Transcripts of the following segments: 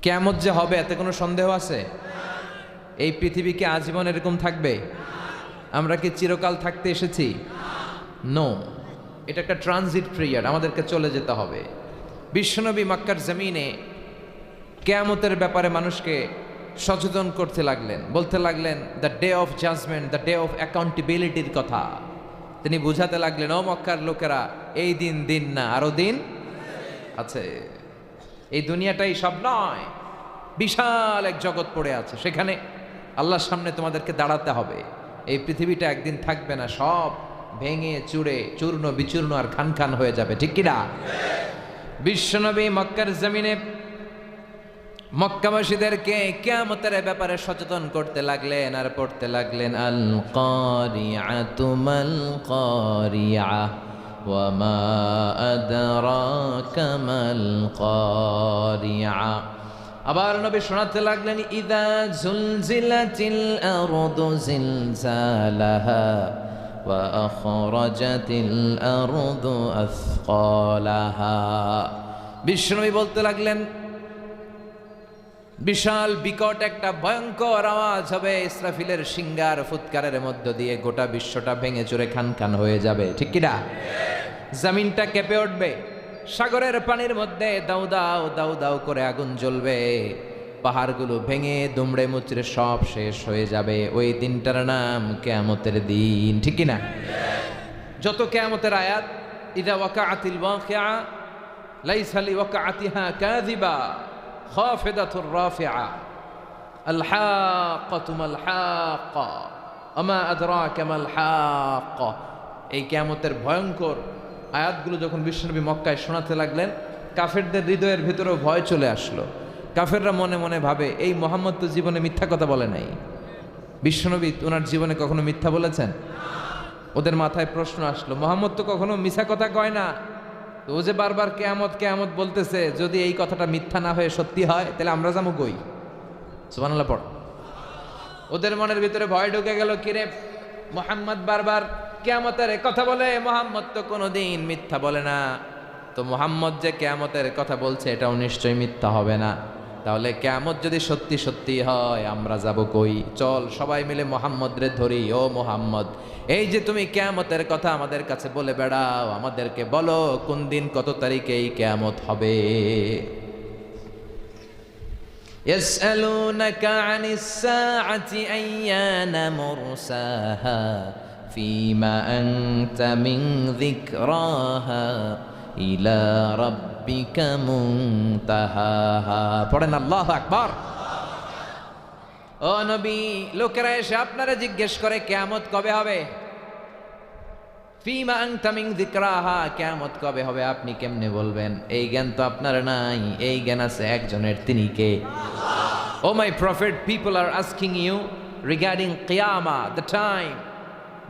কিয়ামত যে হবে এতে কোনো সন্দেহ আছে? এই পৃথিবী কি আজীবন এরকম থাকবে? আমরা কি চিরকাল থাকতে এসেছি? নো, এটা একটা ট্রানজিট পিরিয়ড, আমাদেরকে চলে যেতে হবে। বিশ্বনবী মক্কার জমিনে কিয়ামতের ব্যাপারে মানুষকে সচেতন করতে লাগলেন, বলতে লাগলেন the day of judgement, the day of অ্যাকাউন্টেবিলিটির কথা তিনি বুঝাতে লাগলেন। ও মক্কার লোকেরা, এই দিন দিন না, আরো দিন আছে। এই দুনিয়াটাই সব নয়, বিশাল এক জগৎ পড়ে আছে, সেখানে আল্লাহর সামনে তোমাদেরকে দাঁড়াতে হবে। এই পৃথিবীটা একদিন থাকবে না, সব ভেঙে চুরে চূর্ণ বিচূর্ণ আর খান খান হয়ে যাবে, ঠিক কিনা? বিশ্বনবী মক্কার জমিনে মক্কাবাসীদেরকে কিয়ামতের ব্যাপারে সচেতন করতে লাগলেন আর পড়তে লাগলেন আল কারিআতু মাল কারিআ ওয়া মা আদরাকা মাল কারিআ। আবার নবী শোনাতে লাগলেন ইযা জুলজিলাতিল আরদু জিলজালাহা ওয়া আখরাজাতিল আরদু আসকালাহা। বিশ্বনবী বলতে লাগলেন বিশাল বিকট একটা ভয়ঙ্কর আওয়াজ হবে, ইসরাফিলের সিংগার ফুৎকারের মধ্য দিয়ে গোটা বিশ্বটা ভেঙে চুরে খান খান হয়ে যাবে, ঠিক কিনা? জমিনটা কেঁপে উঠবে, সাগরের পানির মধ্যে দাউ দাউ দাউ দাউ করে আগুন জ্বলবে, পাহাড়গুলো ভেঙে দুমড়ে মুচড়ে সব শেষ হয়ে যাবে। ওই দিনটার নাম কিয়ামতের দিন, ঠিক কিনা? যত কিয়ামতের আয়াত, ইযা ওয়াকাআতিল ওয়াকিআ লাইসা লিওয়াকাআতিহা কাযিবা খাফিদাতুর রাফিআ আল হাক্কাতু মাল হাক্কা ওমা আদরাকা মাল হাক্কা। এই কিয়ামতের ভয়ঙ্কর আয়াতগুলো যখন বিশ্বনবী মক্কায় শোনাতে লাগলেন, কাফেরদের হৃদয়ের ভিতরেও ভয় চলে আসলো। কাফেররা মনে মনে ভাবে, এই মুহাম্মদ তো জীবনে মিথ্যা কথা বলে নাই, বিশ্বনবী ওনার জীবনে কখনো মিথ্যা বলেছেন? ওদের মাথায় প্রশ্ন আসলো, মুহাম্মদ তো কখনো মিথ্যা কথা কয় না, তো ও যে বারবার কিয়ামত কিয়ামত বলতেছে, যদি এই কথাটা মিথ্যা না হয়ে সত্যি হয় তাহলে আমরা যাবো কই? সুবহানাল্লাহ পড়। ওদের মনের ভিতরে ভয় ঢুকে গেল, কিরে মুহাম্মদ বারবার কিয়ামতের কথা বলে, মুহাম্মদ তো কোনোদিন মিথ্যা বলে না, তো মুহাম্মদ যে কিয়ামতের কথা বলছে এটাও নিশ্চয়ই মিথ্যা হবে না, তাহলে কিয়ামত যদি সত্যি সত্যি হয় আমরা যাব কই? চল সবাই মিলে মুহাম্মদ রে ধরি। ও মুহাম্মদ, এই যে তুমি কিয়ামতের কথা আমাদের কাছে বলে বেড়াও, আমাদেরকে বলো কোন দিন কত তারিখে এই কিয়ামত হবে? يسألونك عن الساعة أيان مرساها فيما أنت من ذكراها إلى ربك منتهاها। পড়েন আল্লাহু আকবার। ও নবী, লোকেরা এসে আপনারা জিজ্ঞেস করে কিয়ামত কবে হবে? ফিমা আনতা মিন যিকরাহা, কিয়ামত কবে হবে আপনি কেমনে বলবেন? এই জ্ঞান তো আপনার নাই, এই জ্ঞান আছে একজনের, তিনি কে? O my prophet, people are asking you regarding কিয়ামা, the time,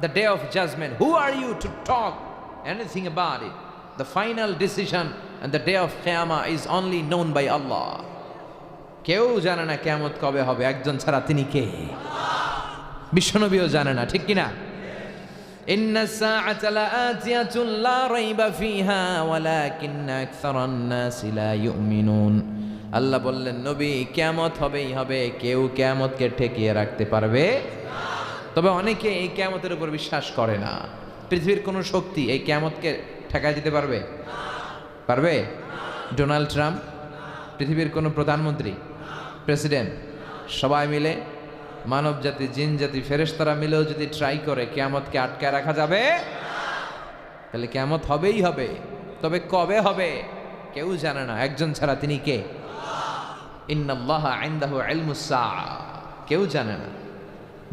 the day of judgement. Who are you to talk anything about it? The final decision and the day of কিয়ামা is only known by Allah. কেউ জানে না কিয়ামত কবে হবে, একজন ছাড়া, তিনি কে? বিশ্বনবীও জানে না, ঠিক কিনা? ইন্নাস সাআতা লাআতিয়াতুন লা রাইবা ফিহা ওয়ালাকিন্না আকসারান নাসি লা ইউমিনুন। আল্লাহ বললেন, নবী কিয়ামত হবেই হবে, কেউ কিয়ামতকে ঠেকিয়ে রাখতে পারবে না। তবে অনেকে এই কিয়ামতের উপর বিশ্বাস করে না। পৃথিবীর কোনো শক্তি এই কিয়ামতকে ঠেকায় দিতে পারবে? পারবে? ডোনাল্ড ট্রাম্প, পৃথিবীর কোনো প্রধানমন্ত্রী, প্রেসিডেন্ট, সবাই মিলে, মানব জাতি, জিন জাতি, ফেরেশতারা মিলেও যদি ট্রাই করে কিয়ামতকে আটকায় রাখা যাবে? তাহলে কিয়ামত হবেই হবে, তবে কবে হবে কেউ জানে না, একজন ছাড়া, তিনি কে? ইন্নাল্লাহা ইনদাহু ইলমুস সাআ। কেউ জানে না,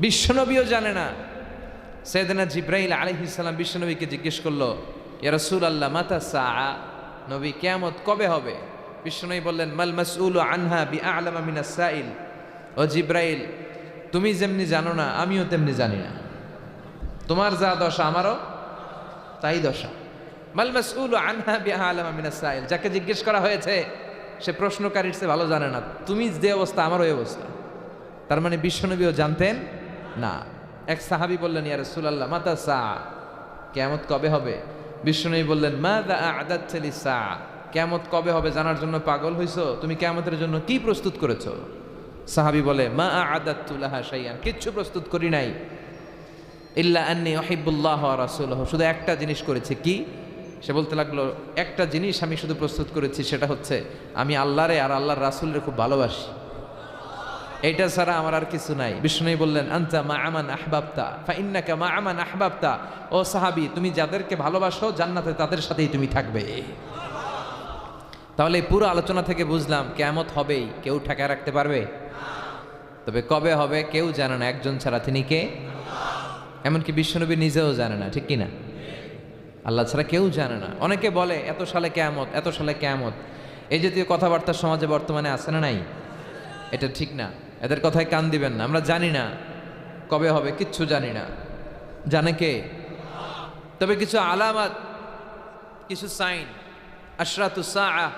বিশ্বনবীও জানে না। সাইয়েদনা জিবরাইল আলাইহিস সালাম বিশ্বনবীকে জিজ্ঞেস করলো, ইয়া রাসূলুল্লাহ মাতা সাআ, নবী কিয়ামত কবে হবে? বিশ্বনবী বললেন, মাল মাসউলু আনহা বিআ'লামা মিনাস সাইল। ও জিবরাইল, তুমি যেমনি জানো না আমিও তেমনি জানি না, তোমার যা দশা আমারও তাই দশা। মাল মাসউলু আনহা বিআ'লামা মিনাস সাইল, যাকে জিজ্ঞেস করা হয়েছে সে প্রশ্নকারীর চেয়ে ভালো জানে না। তুমি যে অবস্থা আমারও এই অবস্থা। তার মানে বিশ্বনবীও জানতেন না। এক সাহাবী বললেন, ইয়া রাসূলুল্লাহ মাতা সাআ, কিয়ামত কবে হবে? বিশ্বনবী বললেন, মাযা আ'দাদতা লিস-সাআ, কিয়ামত কবে হবে জানার জন্য পাগল হইছো? তুমি কিয়ামতের জন্য কি প্রস্তুত করেছো? সাহাবী বলে, মা আ'আদাতু লাহা শাইআন, কিচ্ছু প্রস্তুত করি নাই, ইল্লা আন্নী উহিব্বুল্লাহ ওয়া রাসূলুহু, শুধু একটা জিনিস করেছি। কি? সে বলতে লাগলো, একটা জিনিস আমি শুধু প্রস্তুত করেছি, সেটা হচ্ছে আমি আল্লাহরে আর আল্লাহর রাসূলরে খুব ভালোবাসি, এইটা ছাড়া আমার আর কিছু নাই। বিষ্ণু বললেন, আনতা মা আমান আহবাবতা ফা ইন্নাকা মা আমান আহবাবতা, ও সাহাবী, তুমি যাদেরকে ভালোবাসো জান্নাতে তাদের সাথেই তুমি থাকবে। তাহলে এই পুরো আলোচনা থেকে বুঝলাম কিয়ামত হবেই, কেউ ঠেকায় রাখতে পারবে? তবে কবে হবে কেউ জানে না, একজন ছাড়া, তিনি কে? এমনকি বিশ্বনবী নিজেও জানে না, ঠিক কিনা? আল্লাহ ছাড়া কেউ জানে না। অনেকে বলে এত সালে কিয়ামত, এত সালে কিয়ামত, এই জাতীয় কথাবার্তা সমাজে বর্তমানে আছে না নাই? এটা ঠিক না, এদের কথায় কান দিবেন না। আমরা জানি না কবে হবে, কিচ্ছু জানি না, জানে কে? তবে কিছু আলামত, কিছু সাইন, আশরাতুস সাআহ,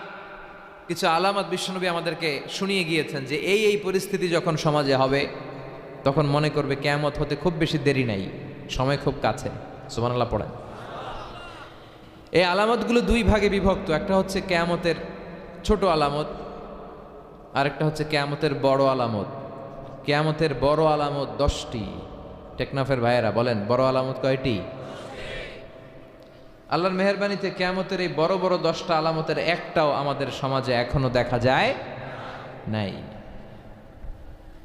কিছু আলামত বিশ্বনবী আমাদেরকে শুনিয়ে গিয়েছেন যে এই এই পরিস্থিতি যখন সমাজে হবে তখন মনে করবে কিয়ামত হতে খুব বেশি দেরি নাই, সময় খুব কাছে। সুবহানাল্লাহ পড়েন। এই আলামতগুলো দুই ভাগে বিভক্ত, একটা হচ্ছে কিয়ামতের ছোট আলামত, আরেকটা হচ্ছে কিয়ামতের বড় আলামত। কিয়ামতের বড় আলামত 10টি। টেকনাফের ভাইয়েরা বলেন, বড় আলামত কয়টি? আল্লাহর মেহেরবানিতে কিয়ামতের এই বড় বড় 10টা আলামতের একটাও আমাদের সমাজে এখনো দেখা যায় নাই।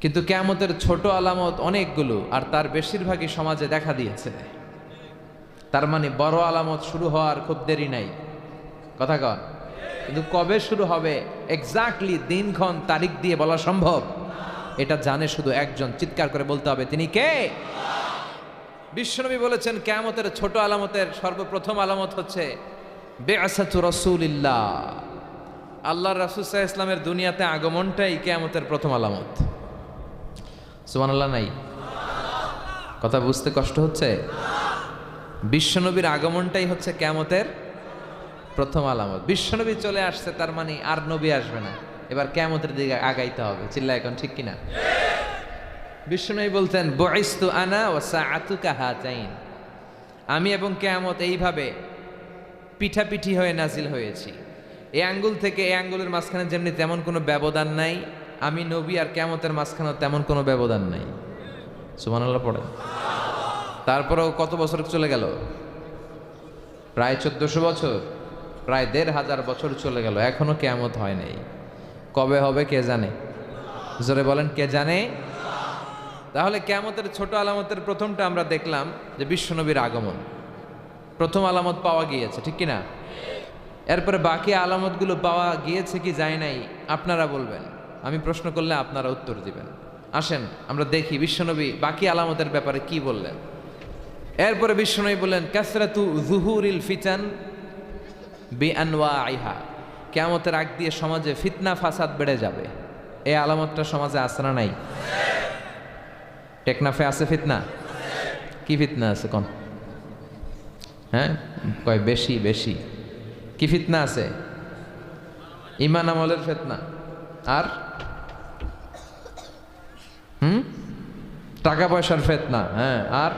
কিন্তু কিয়ামতের ছোট আলামত অনেকগুলো, আর তার বেশিরভাগই সমাজে দেখা দিয়েছে। তার মানে বড় আলামত শুরু হওয়ার খুব দেরি নাই, কথা কন। কিন্তু কবে শুরু হবে এক্স্যাক্টলি দিনক্ষণ তারিখ দিয়ে বলা সম্ভব? এটা জানে শুধু একজন, চিৎকার করে বলতে হবে, তিনি কে? বিশ্বনবী বলেছেন কিয়ামতের ছোট আলামতের সর্বপ্রথম আলামত হচ্ছে বিআসাতু রাসূলিল্লাহ, আল্লাহর রাসূল সাল্লাল্লাহু আলাইহি ওয়াসাল্লামের দুনিয়াতে আগমনটাই কিয়ামতের প্রথম আলামত। সুবহানাল্লাহ নাই? কথা বুঝতে কষ্ট হচ্ছে? বিশ্বনবীর আগমনটাই হচ্ছে কিয়ামতের প্রথম আলামত। বিশ্বনবী চলে আসছে, তার মানে আর নবী আসবে না, এবার কিয়ামতের দিকে আগাইতে হবে। চিল্লা এখন ঠিক কিনা? বিশ্বনবী বলতেন, বুইস্তু আনা ওয়া সাআতু কাহাতাইন, আমি এবং কিয়ামত এইভাবে পিঠাপিঠি হয়ে নাজিল হয়েছি। এই আঙ্গুল থেকে এই আঙ্গুলের মাঝখানে যেমনি তেমন কোনো ব্যবধান নাই, আমি নবী আর কিয়ামতের মাঝখানে তেমন কোনো ব্যবধান নাই। সুবহানাল্লাহ পড়ে। তারপরেও কত বছর চলে গেল? প্রায় 1400 বছর, প্রায় 1500 বছর চলে গেল, এখনো কিয়ামত হয় নাই। কবে হবে কে জানে? জোরে বলেন, কে জানে? তাহলে কিয়ামতের ছোট আলামতের প্রথমটা আমরা দেখলাম যে বিশ্বনবীর আগমন, প্রথম আলামত পাওয়া গিয়েছে, ঠিক কিনা? এরপরে বাকি আলামতগুলো পাওয়া গিয়েছে কি যায় নাই আপনারা বলবেন, আমি প্রশ্ন করলে আপনারা উত্তর দিবেন। আসেন আমরা দেখি বিশ্বনবী বাকি আলামতের ব্যাপারে কি বললেন। এরপরে বিশ্বনবী বললেন, কাসরাতু যুহুরিল ফিতান বিআনওয়াইহা, কিয়ামতের আগ দিয়ে সমাজে ফিতনা ফাসাদ বেড়ে যাবে। এই আলামতটা সমাজে আছে না নাই? টেকনাফে আছে ফিতনা? কি ফিতনা আছে কোন? হ্যাঁ কয় বেশি বেশি। কি ফিতনা আছে? ঈমান আমলের ফিতনা, আর টাকা পয়সার ফিতনা, হ্যাঁ, আর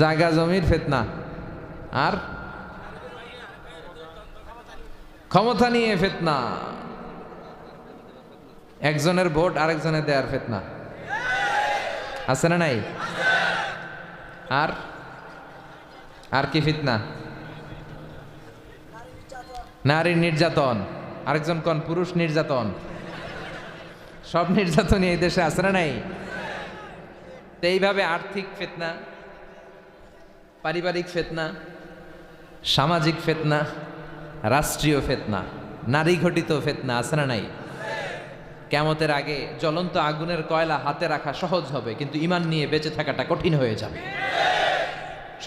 জায়গা জমির ফিতনা, আর ক্ষমতা নিয়ে ফিতনা, একজনের ভোট আরেকজনের দেয়ার ফিতনা, আছে না নাই? আর আর কি ফিতনা? নারী নির্যাতন, আরেকজন কোন পুরুষ নির্যাতন, সব নির্যাতন এই দেশে আছে না নাই? তো এইভাবে আর্থিক ফিতনা, পারিবারিক ফিতনা, সামাজিক ফিতনা, রাষ্ট্রীয় ফিতনা, নারী ঘটিত ফিতনা আছে না নাই? কিয়ামতের আগে জ্বলন্ত আগুনের কয়লা হাতে রাখা সহজ হবে, কিন্তু ঈমান নিয়ে বেঁচে থাকাটা কঠিন হয়ে যাবে।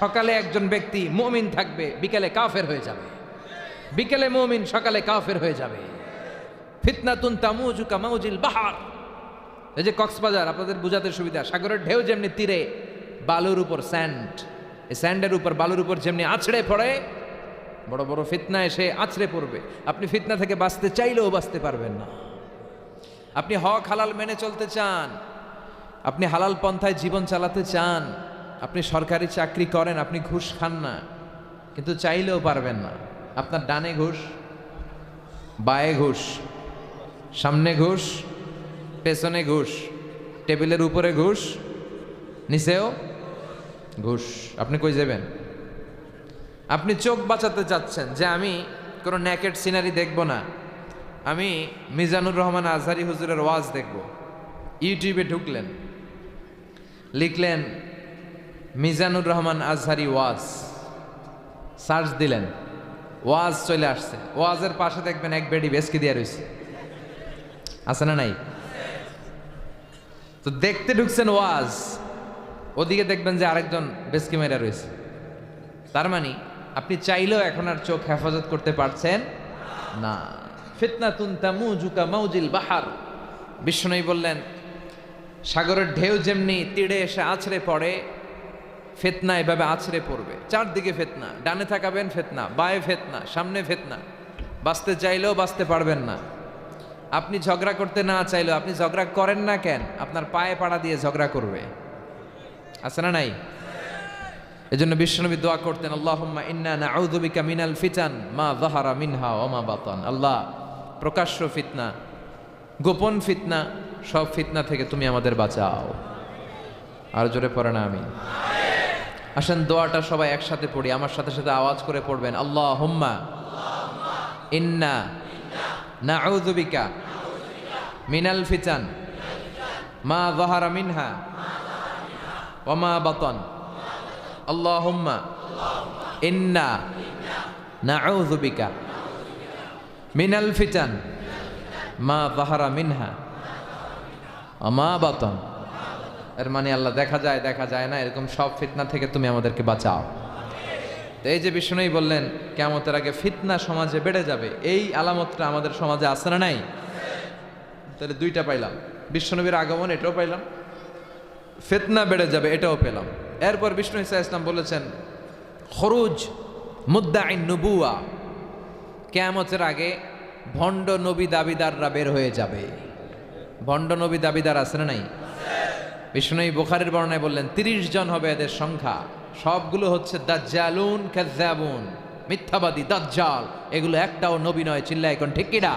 সকালে একজন ব্যক্তি মুমিন থাকবে, বিকেলে কাফের হয়ে যাবে, বিকেলে মুমিন সকালে কাফের হয়ে যাবে। ফিতনাতুন তামুজু কামাউজিল বাহার, এই যে কক্সবাজার, আপনাদের বুঝাতে সুবিধা, সাগরের ঢেউ যেমনি তীরে বালুর উপর স্যান্ড, এই স্যান্ডের উপর বালুর উপর যেমনি আছড়ে পড়ে, বড় বড় ফিতনা এসে আছড়ে পড়বে। আপনি ফিতনা থেকে বাঁচতে চাইলেও বাঁচতে পারবেন না। আপনি হক হালাল মেনে চলতে চান, আপনি হালাল পন্থায় জীবন চালাতে চান, আপনি সরকারি চাকরি করেন, আপনি ঘুষ খান না, কিন্তু চাইলেও পারবেন না। আপনার ডানে ঘুষ, বায়ে ঘুষ, সামনে ঘুষ, পেছনে ঘুষ, টেবিলের উপরে ঘুষ, নিচেও ঘুষ। আপনি কই যাবেন? আপনি চোখ বাঁচাতে চাচ্ছেন যে আমি কোনো নেকেড সিনারি দেখব না, আমি মিজানুর রহমান আজহারি হুজুরের ওয়াজ দেখব। ইউটিউবে ঢুকলেন, লিখলেন মিজানুর রহমান আজহারি ওয়াজ, সার্চ দিলেন, ওয়াজ চলে আসছে। ওয়াজের পাশে দেখবেন এক বেডি বেসকি দিয়ে রয়েছে, আছে না নাই? তো দেখতে ঢুকছেন ওয়াজ, ওদিকে দেখবেন যে আরেকজন বেসকি মেরা রয়েছে। তার মানে আপনি চাইলেও এখন আর চোখ হেফাজত করতে পারছেন না। ফিতনাতুন তামুজুকা মাউজিল বাহার, বিষ্ণুই বললেন সাগরের ঢেউ যেমনি তীরে এসে আছড়ে পড়ে, ফিতনা এভাবে আছড়ে পড়বে। চারদিকে ফিতনা, ডানে থাকাবেন ফিতনা, বায়ে ফিতনা, সামনে ফিতনা। বাঁচতে চাইলেও বাঁচতে পারবেন না। আপনি ঝগড়া করতে না চাইলেও, আপনি ঝগড়া করেন না কেন? আপনার পায়ে পাড়া দিয়ে ঝগড়া করবে, আছে না নাই? এজন্য বিশ্বনবী দোয়া করতেন, আল্লাহুম্মা ইন্না নাউযু বিকা মিনাল ফিতান মা যাহারা মিনহা ওয়া মা বাতান। আল্লাহ, প্রকাশ্য ফিতনা, গোপন ফিতনা, সব ফিতনা থেকে তুমি আমাদের বাঁচাও। আর জোরে পড়ে না আমি। আসেন দোয়াটা সবাই একসাথে পড়ি, আমার সাথে সাথে আওয়াজ করে পড়বেন। আল্লাহুম্মা ইন্না নাউযু বিকা মিনাল ফিতান মা যাহারা মিনহা ওয়া মা বাতান। আল্লাহুম্মা ইন্না নাউযু বিকা মিনাল ফিতান মা যাহারা মিনহা ওয়া মা বাতান। এর মানে আল্লাহ দেখা যায় দেখা যায় না এরকম সব ফিতনা থেকে তুমি আমাদেরকে বাঁচাও। তো এই যে বিষ্ণুই বললেন কিয়ামতের আগে ফিতনা সমাজে বেড়ে যাবে, এই আলামতটা আমাদের সমাজে আছে না নাই? তাহলে দুইটা পাইলাম, বিশ্বনবীর আগমন এটাও পাইলাম, ফিতনা বেড়ে যাবে এটাও পেলাম। এরপর বিষ্ণু ঈসা ইসলাম বলেছেন খরুজ মুদ্দাঈন নবুয়া, কিয়ামতের আগে ভণ্ড নবী দাবিদাররা বের হয়ে যাবে। ভণ্ড নবী দাবিদার আছে না নাই? বিষ্ণু বুখারীর বর্ণনায় বললেন 30 জন হবে এদের সংখ্যা। সবগুলো হচ্ছে দাজ্জালুন কাযযাবুন, মিথ্যাবাদী দাজ্জাল। এগুলো একটাও নবী নয়। চিল্লায় এখন ঠিক কিনা?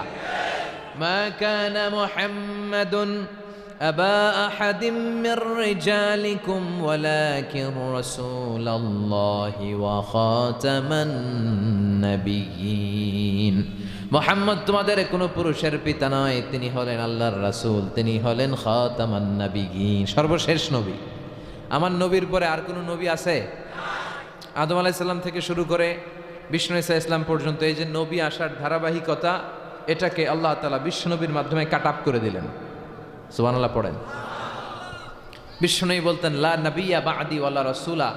মা কানা মুহাম্মাদুন আবা আহাদিম মির রিজালিকুম ওয়ালাকিন রাসূলুল্লাহি ওয়া খাতামান নাবিয়্যিন। মুহাম্মদ তোমাদের কোনো পুরুষের পিতা নয়, তিনি হলেন আল্লাহর রাসূল, তিনি হলেন খাতামান নাবিয়্যিন, সর্বশেষ নবী। আমার নবীর পরে আর কোনো নবী আছে? আদম আলাইহিস সালাম থেকে শুরু করে বিষ্ণু ঈসা ইসলাম পর্যন্ত এই যে নবী আসার ধারাবাহিকতা, এটাকে আল্লাহ তাআলা বিশ্বনবীর মাধ্যমে কাট আপ করে দিলেন। সুবহানাল্লাহ পড়েন। বিষ্ণুই বলতেন লা নাবিয়্যা বা'দি ওয়ালা রাসূলা,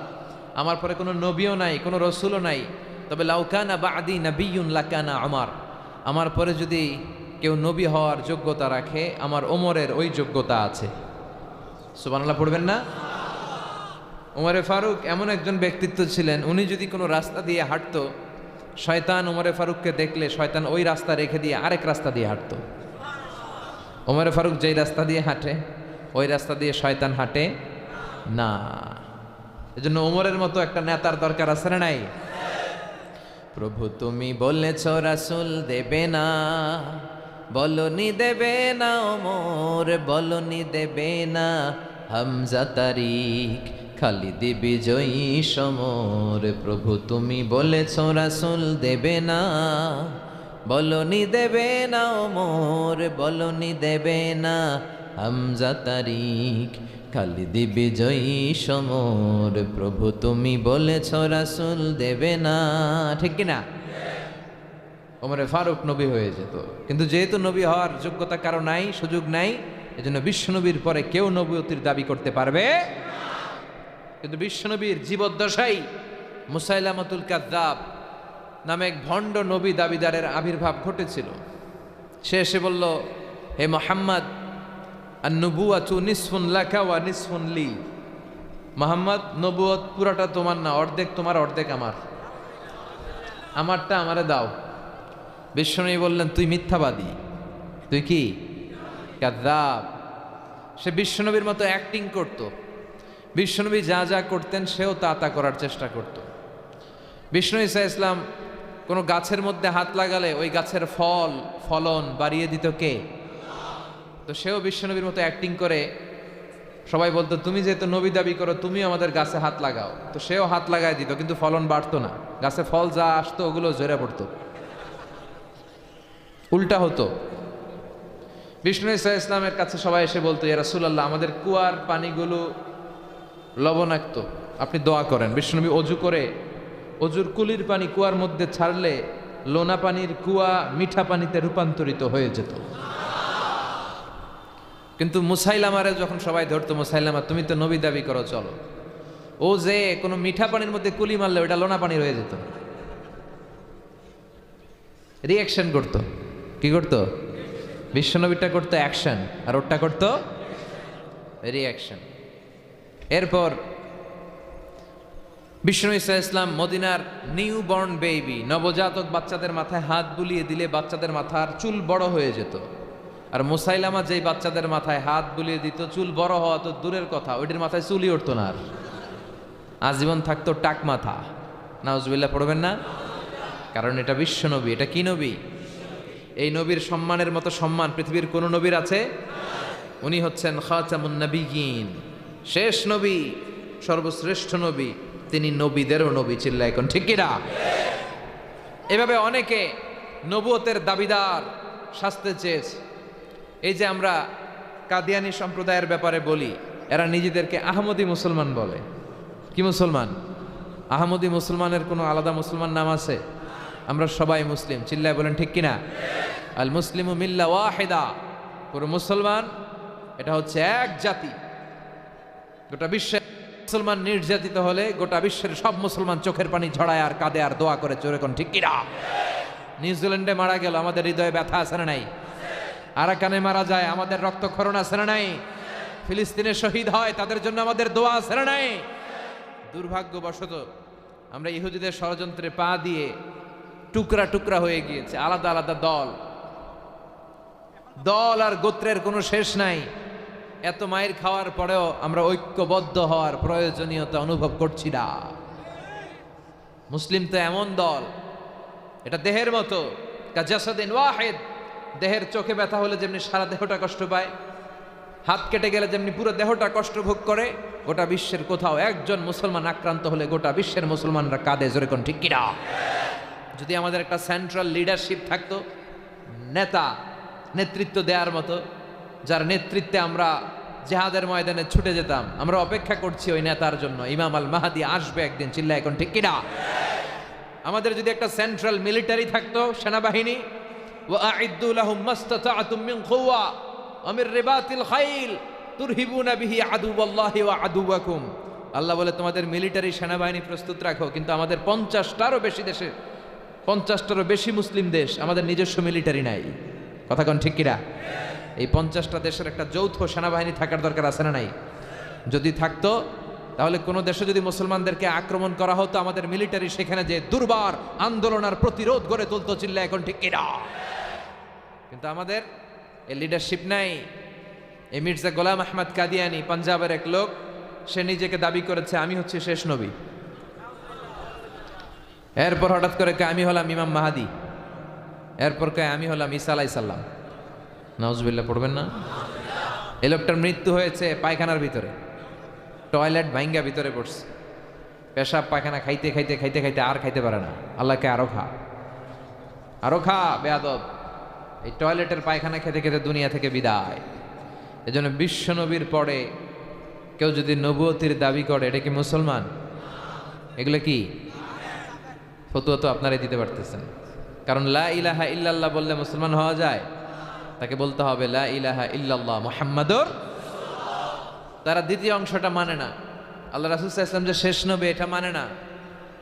আমার পরে কোনো নবীও নাই, কোনো রসুলও নাই। তবে লাউ কানা বা'দি নাবিয়্যুন লাকানা উমর, আমার পরে যদি কেউ নবী হওয়ার যোগ্যতা রাখে, আমার ওমরের ওই যোগ্যতা আছে। সুবহানাল্লাহ পড়বেন না? ওমরে ফারুক এমন একজন ব্যক্তিত্ব ছিলেন, উনি যদি কোনো রাস্তা দিয়ে হাঁটতো, শয়তান ওমরে ফারুককে দেখলে শয়তান ওই রাস্তা রেখে দিয়ে আরেক রাস্তা দিয়ে হাঁটতো। ওমরে ফারুক যেই রাস্তা দিয়ে হাঁটে, ওই রাস্তা দিয়ে শয়তান হাঁটে না। এজন্য ওমরের মতো একটা নেতার দরকার আছে না নাই? প্রভু তুমি বলেছ রাসূল দেবে না, বলনি দেবে না, ওমর বলনি দেবে না, হামজা তারিক খালিদ বিজয়ী সমর। প্রভু তুমি বলেছ রাসূল দেবে না, বলনি দেবে না, ওমর বলনি দেবে না, হামজা তারিক খালিদ বিজয়ী সমর। প্রভু তুমি বলেছ রাসূল দেবে না, ঠিক কিনা? ওমরে ফারুক নবী হয়ে যেত, কিন্তু যেহেতু নবী হওয়ার যোগ্যতা কারো নাই, সুযোগ নাই, এজন্য বিশ্বনবীর পরে কেউ নবুয়তির দাবি করতে পারবে। কিন্তু বিশ্বনবীর জীবদ্দশাই মুসাইলামাতুল কাযযাব নামে এক ভণ্ড নবী দাবিদারের আবির্ভাব ঘটেছিল। সে এসে বলল, হে মুহাম্মদ, আন-নুবুওয়াতু নিসফুন লাকা ওয়া নিসফুন লি। মুহাম্মদ, নবুয়ত পুরাটা তোমার না, অর্ধেক তোমার অর্ধেক আমার, আমারটা আমারে দাও। বিশ্বনবী বললেন, তুই মিথ্যাবাদী, তুই কি কাযযাব। সে বিশ্বনবীর মতো অ্যাক্টিং করত, বিশ্বনবী যা যা করতেন সেও তা তা করার চেষ্টা করত। বিষ্ণু ঈসা ইসলাম কোনো গাছের মধ্যে হাত লাগালে ওই গাছের ফলন বাড়িয়ে দিত কে? তো সেও বিশ্বনবীর মতো অ্যাক্টিং করে সবাই বলতো, তুমি যেহেতু নবী দাবি করো, তুমি আমাদের গাছে হাত লাগাও। তো সেও হাত লাগাই দিত, কিন্তু ফলন বাড়তো না। গাছে ফল যা আসতো ওগুলো ঝরে পড়তো, উল্টা হতো। বিষ্ণু ঈসা ইসলামের কাছে সবাই এসে বলতো, ইয়া রাসূলুল্লাহ, আমাদের কুয়ার পানিগুলো লবণাক্ত, আপনি দোয়া করেন। বিষ্ণুনবী অজু করে অজুর কুলির পানি কুয়ার মধ্যে ছাড়লে লোনা পানির কুয়া মিঠা পানিতে রূপান্তরিত হয়ে যেত। কিন্তু মুসাইলামারে যখন সবাই ধরতো, মুসাইলামা তুমি তো নবী দাবি করো, চলো, ও যে কোনো মিঠা পানির মধ্যে কুলি মারলে ওটা লোনা পানি হয়ে যেত। রিয়াকশন করতো। কি করতো? বিশ্বনবীটা করতো অ্যাকশন, আর ওটা করতো রিয়াকশন। এরপর বিষ্ণু ঈসা ইসলাম মদিনার নিউ বর্ন বেবি, নবজাতক বাচ্চাদের মাথায় হাত বুলিয়ে দিলে বাচ্চাদের মাথার চুল বড় হয়ে যেত। আর মুসাইলামা যেই বাচ্চাদের মাথায় হাত বুলিয়ে দিত, চুল বড় হওয়া তো দূরের কথা, ওইটির মাথায় চুলই উঠতো না, আর আজীবন থাকতো টাক মাথা। নাউজুবিল্লাহ পড়বেন না? কারণ এটা বিশ্ব নবী। এটা কি নবী? এই নবীর সম্মানের মতো সম্মান পৃথিবীর কোন নবীর আছে? উনি হচ্ছেন খাতামুন নবিয়্যিন, শেষ নবী, সর্বশ্রেষ্ঠ নবী, তিনি নবীদেরও নবী। চিল্লায় এখন ঠিক কিনা? এভাবে অনেকে নবুয়তের দাবিদার শাস্তে চেয়েছে। এই যে আমরা কাদিয়ানী সম্প্রদায়ের ব্যাপারে বলি, এরা নিজেদেরকে আহমদী মুসলমান বলে। কি মুসলমান? আহমদী মুসলমানের কোনো আলাদা মুসলমান নাম আছে? আমরা সবাই মুসলিম। চিল্লায় বলেন ঠিক কিনা? আল মুসলিমু মিল্লা ওয়াহিদা, পুরো মুসলমান এটা হচ্ছে এক জাতি। গোটা বিশ্বের মুসলমান নির্যাতিত হলে গোটা বিশ্বের সব মুসলমান চোখের পানি ঝরায় আর কাঁদে আর দোয়া করে, চোরে কোন ঠিক কিনা? নিউজিল্যান্ডে মারা গেল, আমাদের হৃদয়ে ব্যথা আছে না নাই? আরাকানে মারা যায়, আমাদের রক্তক্ষরণ আছে না নাই? ফিলিস্তিনে শহীদ হয়, তাদের জন্য আমাদের দোয়া আছে না নাই? দুর্ভাগ্যবশত আমরা ইহুদিদের ষড়যন্ত্রে পা দিয়ে টুকরা টুকরা হয়ে গিয়েছে, আলাদা আলাদা দল আর গোত্রের কোনো শেষ নাই। এত মায়ের খাওয়ার পরেও আমরা ঐক্যবদ্ধ হওয়ার প্রয়োজনীয়তা অনুভব করছি না। মুসলিম তো এমন দল, এটা দেহের মতো, কাজাসাদিন ওয়াহিদ। দেহের চোখে ব্যথা হলে যেমনি সারা দেহটা কষ্ট পায়, হাত কেটে গেলে যেমনি পুরো দেহটা কষ্ট ভোগ করে, গোটা বিশ্বের কোথাও একজন মুসলমান আক্রান্ত হলে গোটা বিশ্বের মুসলমানরা কাঁদে, জোরে কোন ঠিক কিনা? যদি আমাদের একটা সেন্ট্রাল লিডারশিপ থাকতো, নেতৃত্ব দেওয়ার মতো, যার নেতৃত্বে আমরা জিহাদের ময়দানে ছুটে যেতাম, আমরা অপেক্ষা করছি ওই নেতার জন্য। ইমাম আল মাহদি আসবে একদিন, চিল্লায় এখন ঠিক কিনা? আমাদের যদি একটা সেন্ট্রাল মিলিটারি থাকতো, সেনাবাহিনী, ওয়াআইদ্দু লাহুম মাসতাতা'তুম মিন কুওয়া ওয়া মির রিবাতিল খাইল তুরহিবুনা বিহি আদুওয়াল্লাহি ওয়া আদুওয়াকুম। আল্লাহ বলে তোমাদের মিলিটারি সেনাবাহিনী প্রস্তুত রাখো, কিন্তু আমাদের 50টারও বেশি দেশে, 50টারও বেশি মুসলিম দেশ, আমাদের নিজস্ব মিলিটারি নাই। কথা কোন ঠিক কিনা? এই 50টা দেশের একটা যৌথ সেনাবাহিনী থাকার দরকার আছে না নাই? যদি থাকতো তাহলে কোনো দেশে যদি মুসলমানদেরকে আক্রমণ করা হতো, আমাদের মিলিটারি সেখানে যে দুর্বার আন্দোলন আর প্রতিরোধ গড়ে তুলতো, চিল্লা এখন ঠিক কিনা? কিন্তু আমাদের এই লিডারশিপ নাই। এই মির্জা গোলাম আহমদ কাদিয়ানি, পাঞ্জাবের এক লোক, সে নিজেকে দাবি করেছে আমি হচ্ছে শেষ নবী। এরপর হঠাৎ করে আমি হলাম ইমাম মাহাদি, এরপর আমি হলাম ঈসা আলাইহিস সালাম। নাউজুবিল্লাহ পড়বেন না? এই লোকটার মৃত্যু হয়েছে পায়খানার ভিতরে, টয়লেট ভাঙ্গা ভিতরে পড়ছে, পেশাব পায়খানা খাইতে খাইতে খাইতে খাইতে আর খাইতে পারে না। আল্লাহকে আরো খা বেয়াদব। এই টয়লেটের পায়খানা খেতে খেতে দুনিয়া থেকে বিদায়। এজন্য বিশ্ব নবীর পরে কেউ যদি নবুয়তির দাবি করে, এটা কি মুসলমান? এগুলো কি ফতোয়া? তো আপনারাই দিতে পারতেছেন। কারণ লা ইলাহা ইল্লাল্লাহ বললে মুসলমান হওয়া যায়? তাকে বলতে হবে লা ইলাহা ইল্লাল্লাহ মুহাম্মাদুর। তারা দ্বিতীয় অংশটা মানে না, আল্লাহ রাসূল সাল্লাল্লাহু আলাইহি ওয়াসাল্লাম যে শেষ নবী এটা মানে না।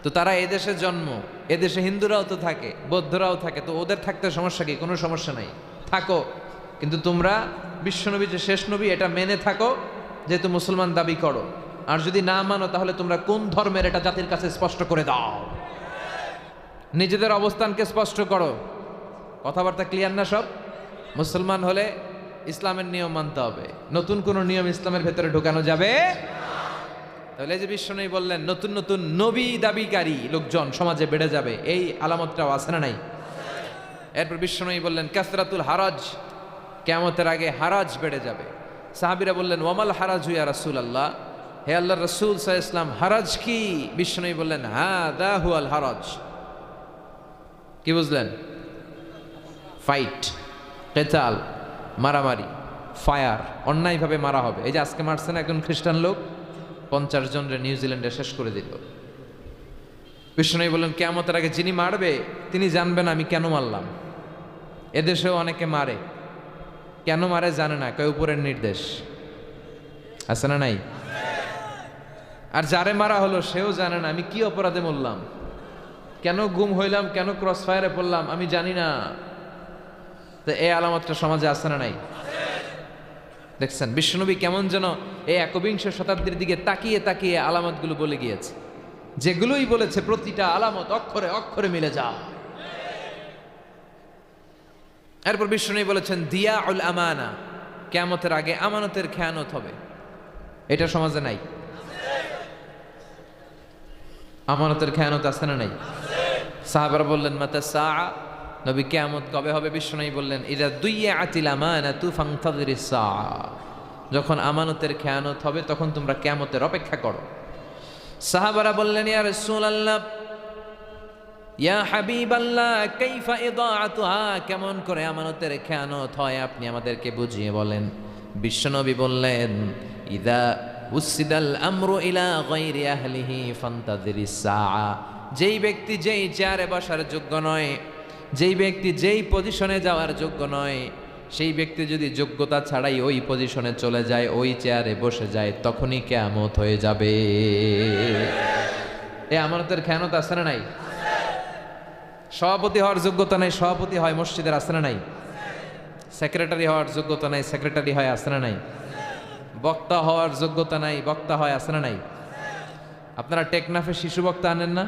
তো তারা এদেশে জন্ম, এদেশে হিন্দুরাও তো থাকে, বৌদ্ধরাও থাকে, তো ওদের থাকতে সমস্যা কি? কোনো সমস্যা নাই, থাকো, কিন্তু তোমরা বিশ্বনবী যে শেষ নবী এটা মেনে থাকো, যেহেতু মুসলমান দাবি করো। আর যদি না মানো তাহলে তোমরা কোন ধর্মের এটা জাতির কাছে স্পষ্ট করে দাও, নিজেদের অবস্থানকে স্পষ্ট করো। কথাবার্তা ক্লিয়ার না সব? মুসলমান হলে ইসলামের নিয়ম মানতে হবে, নতুন কোনো নিয়ম ইসলামের ভেতরে ঢোকানো যাবে। তাহলে এই যে বিশ্বনবী বললেন নতুন নতুন নবী দাবিকারী লোকজন সমাজে বেড়ে যাবে, এই আলামতটাও আছে না নাই? এরপর বিশ্বনবী বললেন কাসরাতুল হারাজ, কিয়ামতের আগে হারাজ বেড়ে যাবে। সাহাবীরা বললেন ওয়ামাল হারাজু ইয়া রাসূলুল্লাহ, হে আল্লাহর রাসূল সাল্লাল্লাহু আলাইহি ওয়াসাল্লাম হারাজ কি? বিশ্বনবী বললেন হাদা হুয়াল হারাজ। কি বুঝলেন? ফাইট, কেতাল, মারামারি, ফায়ার, অন্যায়ভাবে মারা হবে। এই যে আজকে মারছে না একজন খ্রিস্টান লোক, 50 জনরে নিউজিল্যান্ডে শেষ করে দিল। বিষ্ণু বললেন কিয়ামতের আগে যিনি মারবে তিনি জানবেন আমি কেন মারলাম। এদেশেও অনেকে মারে, কেন মারে জানে না, কেউ উপরের নির্দেশ আছে না নাই? আর যারে মারা হলো সেও জানে না আমি কি অপরাধে মরলাম, কেন গুম হইলাম, কেন ক্রস ফায়ারে পড়লাম, আমি জানি না। তো এই আলামতটা সমাজে আছে না নাই? দেখছেন বিশ্বনবী কেমন যেন এই 21 শতাব্দীর দিকে তাকিয়ে তাকিয়ে আলামতগুলো বলে গিয়েছে, যেগুলোই বলেছে প্রতিটা আলামত অক্ষরে অক্ষরে মিলে যা। এরপর বিশ্বনবী বলেছেন দিয়াউল আমানা, কিয়ামতের আগে আমানতের খেয়ানত হবে। এটা সমাজে নাই? আমানতের খেয়ানত আছে না নাই? সাহাবারা বললেন মাতা সাআ, নবী কিয়ামত কবে হবে? বিশ্বনবী বললেন ইযা দুইয়াতিল আমানাতু ফান্তাযিরিস সাআ, যখন আমানতের খেয়ানত হবে তখন তোমরা কিয়ামতের অপেক্ষা করো। সাহাবারা বললেন ইয়া রাসূলুল্লাহ ইয়া হাবিবাল্লাহ কাইফা ইদাআতুহা, কেমন করে আমানতের খেয়ানত হয় আপনি আমাদেরকে বুঝিয়ে বলেন। বিশ্বনবী বললেন ইযা উসিদাল আমরু ইলা গায়রি আহলিহি ফান্তাযিরিস সাআ, যেই ব্যক্তি যেই চেয়ারে বসার যোগ্য নয়, যেই ব্যক্তি যেই পজিশনে যাওয়ার যোগ্য নয়, সেই ব্যক্তি যদি যোগ্যতা ছাড়াই ওই পজিশনে চলে যায়, ওই চেয়ারে বসে যায়, তখনই কিয়ামত হয়ে যাবে। এই আমানতের খেয়ানত আছে না নাই? সভাপতি হওয়ার যোগ্যতা নাই, সভাপতি হয় মসজিদের, আছে না নাই? সেক্রেটারি হওয়ার যোগ্যতা নাই, সেক্রেটারি হয়, আছে না নাই? বক্তা হওয়ার যোগ্যতা নাই, বক্তা হয়, আছে না নাই? আপনারা টেকনাফে শিশু বক্তা আনেন না?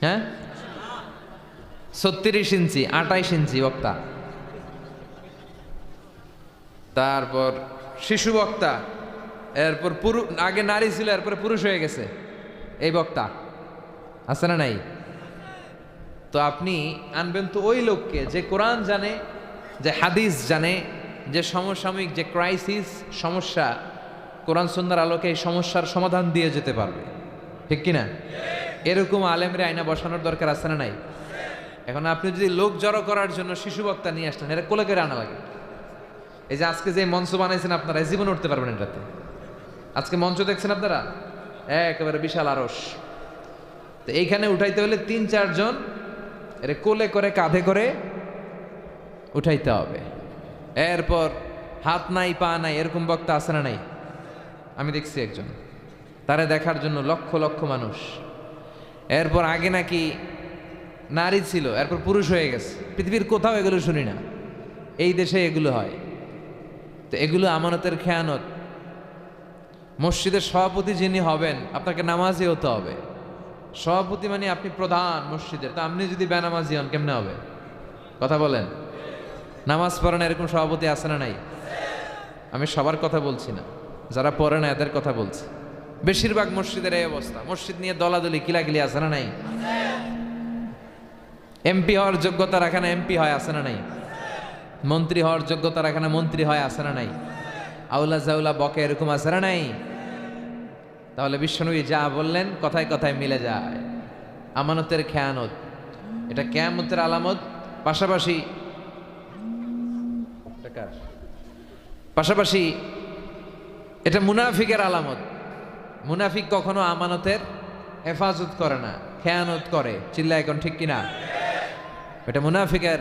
হ্যাঁ, 36 ইঞ্চি 28 ইঞ্চি বক্তা, তারপর শিশু বক্তা, এরপর আগে নারী ছিল এরপরে পুরুষ হয়ে গেছে, এই বক্তা আছে না নাই? তো আপনি আনবেন তো ওই লোককে যে কোরআন জানে, যে হাদিস জানে, যে সমসাময়িক যে ক্রাইসিস সমস্যা, কোরআন সুন্নাহর আলোকে এই সমস্যার সমাধান দিয়ে যেতে পারবে, ঠিক কিনা? এরকম আলেমরে আয়না বসানোর দরকার আছে না নাই? এখন আপনি যদি লোক জড়ো করার জন্য শিশু বক্তা নিয়ে আসলেন, এটা কোলে করে আনা লাগে। এই যে আজকে যে মঞ্চ বানাইছেন আপনারা, জীবনে উঠতে পারবেন এটাতে। আজকে মঞ্চ দেখছেন আপনারা, একেবারে বিশাল আরস। তো এইখানে উঠাইতে হলে 3-4 জন এর কোলে করে কাঁধে করে উঠাইতে হবে। এরপর হাত নাই পা নাই এরকম বক্তা আছে না নাই? আমি দেখছি একজন, তারে দেখার জন্য লক্ষ লক্ষ মানুষ। এরপর আগে নাকি নারী ছিল, এরপর পুরুষ হয়ে গেছে। পৃথিবীর কোথাও এগুলো শুনি না, এই দেশে এগুলো হয়। তো এগুলো আমানতের খেয়ানত। মসজিদের সভাপতি যিনি হবেন, আপনাকে নামাজি হতে হবে। সভাপতি মানে আপনি প্রধান মসজিদের, তো আপনি যদি বেনামাজি হন কেমনে হবে? কথা বলেন। নামাজ পড়েন এরকম সভাপতি আছে না নাই? আমি সবার কথা বলছি না, যারা পড়ে না এদের কথা বলছি। বেশিরভাগ মসজিদের এই অবস্থা, মসজিদ নিয়ে দলাদলি কিলাকিলি আছে না নাই? এমপি হওয়ার যোগ্যতা রাখে না, এমপি হয়, আছে না নাই? মন্ত্রী হওয়ার যোগ্যতা রাখে না, মন্ত্রী হয়, আছে না নাই? আউলা জাউলা বকে, এরকম আছে না নাই? তাহলে বিশ্বনবী যা বললেন কথায় কথায় মিলে যায়। আমানতের খেয়ানত এটা কিয়ামতের আলামত। পাশাপাশি এটা মুনাফিকের আলামত। মুনাফিক কখনো আমানতের হেফাজত করে না, খেয়ানত করে। চিল্লা এখন ঠিক কিনা? এটা মুনাফিকের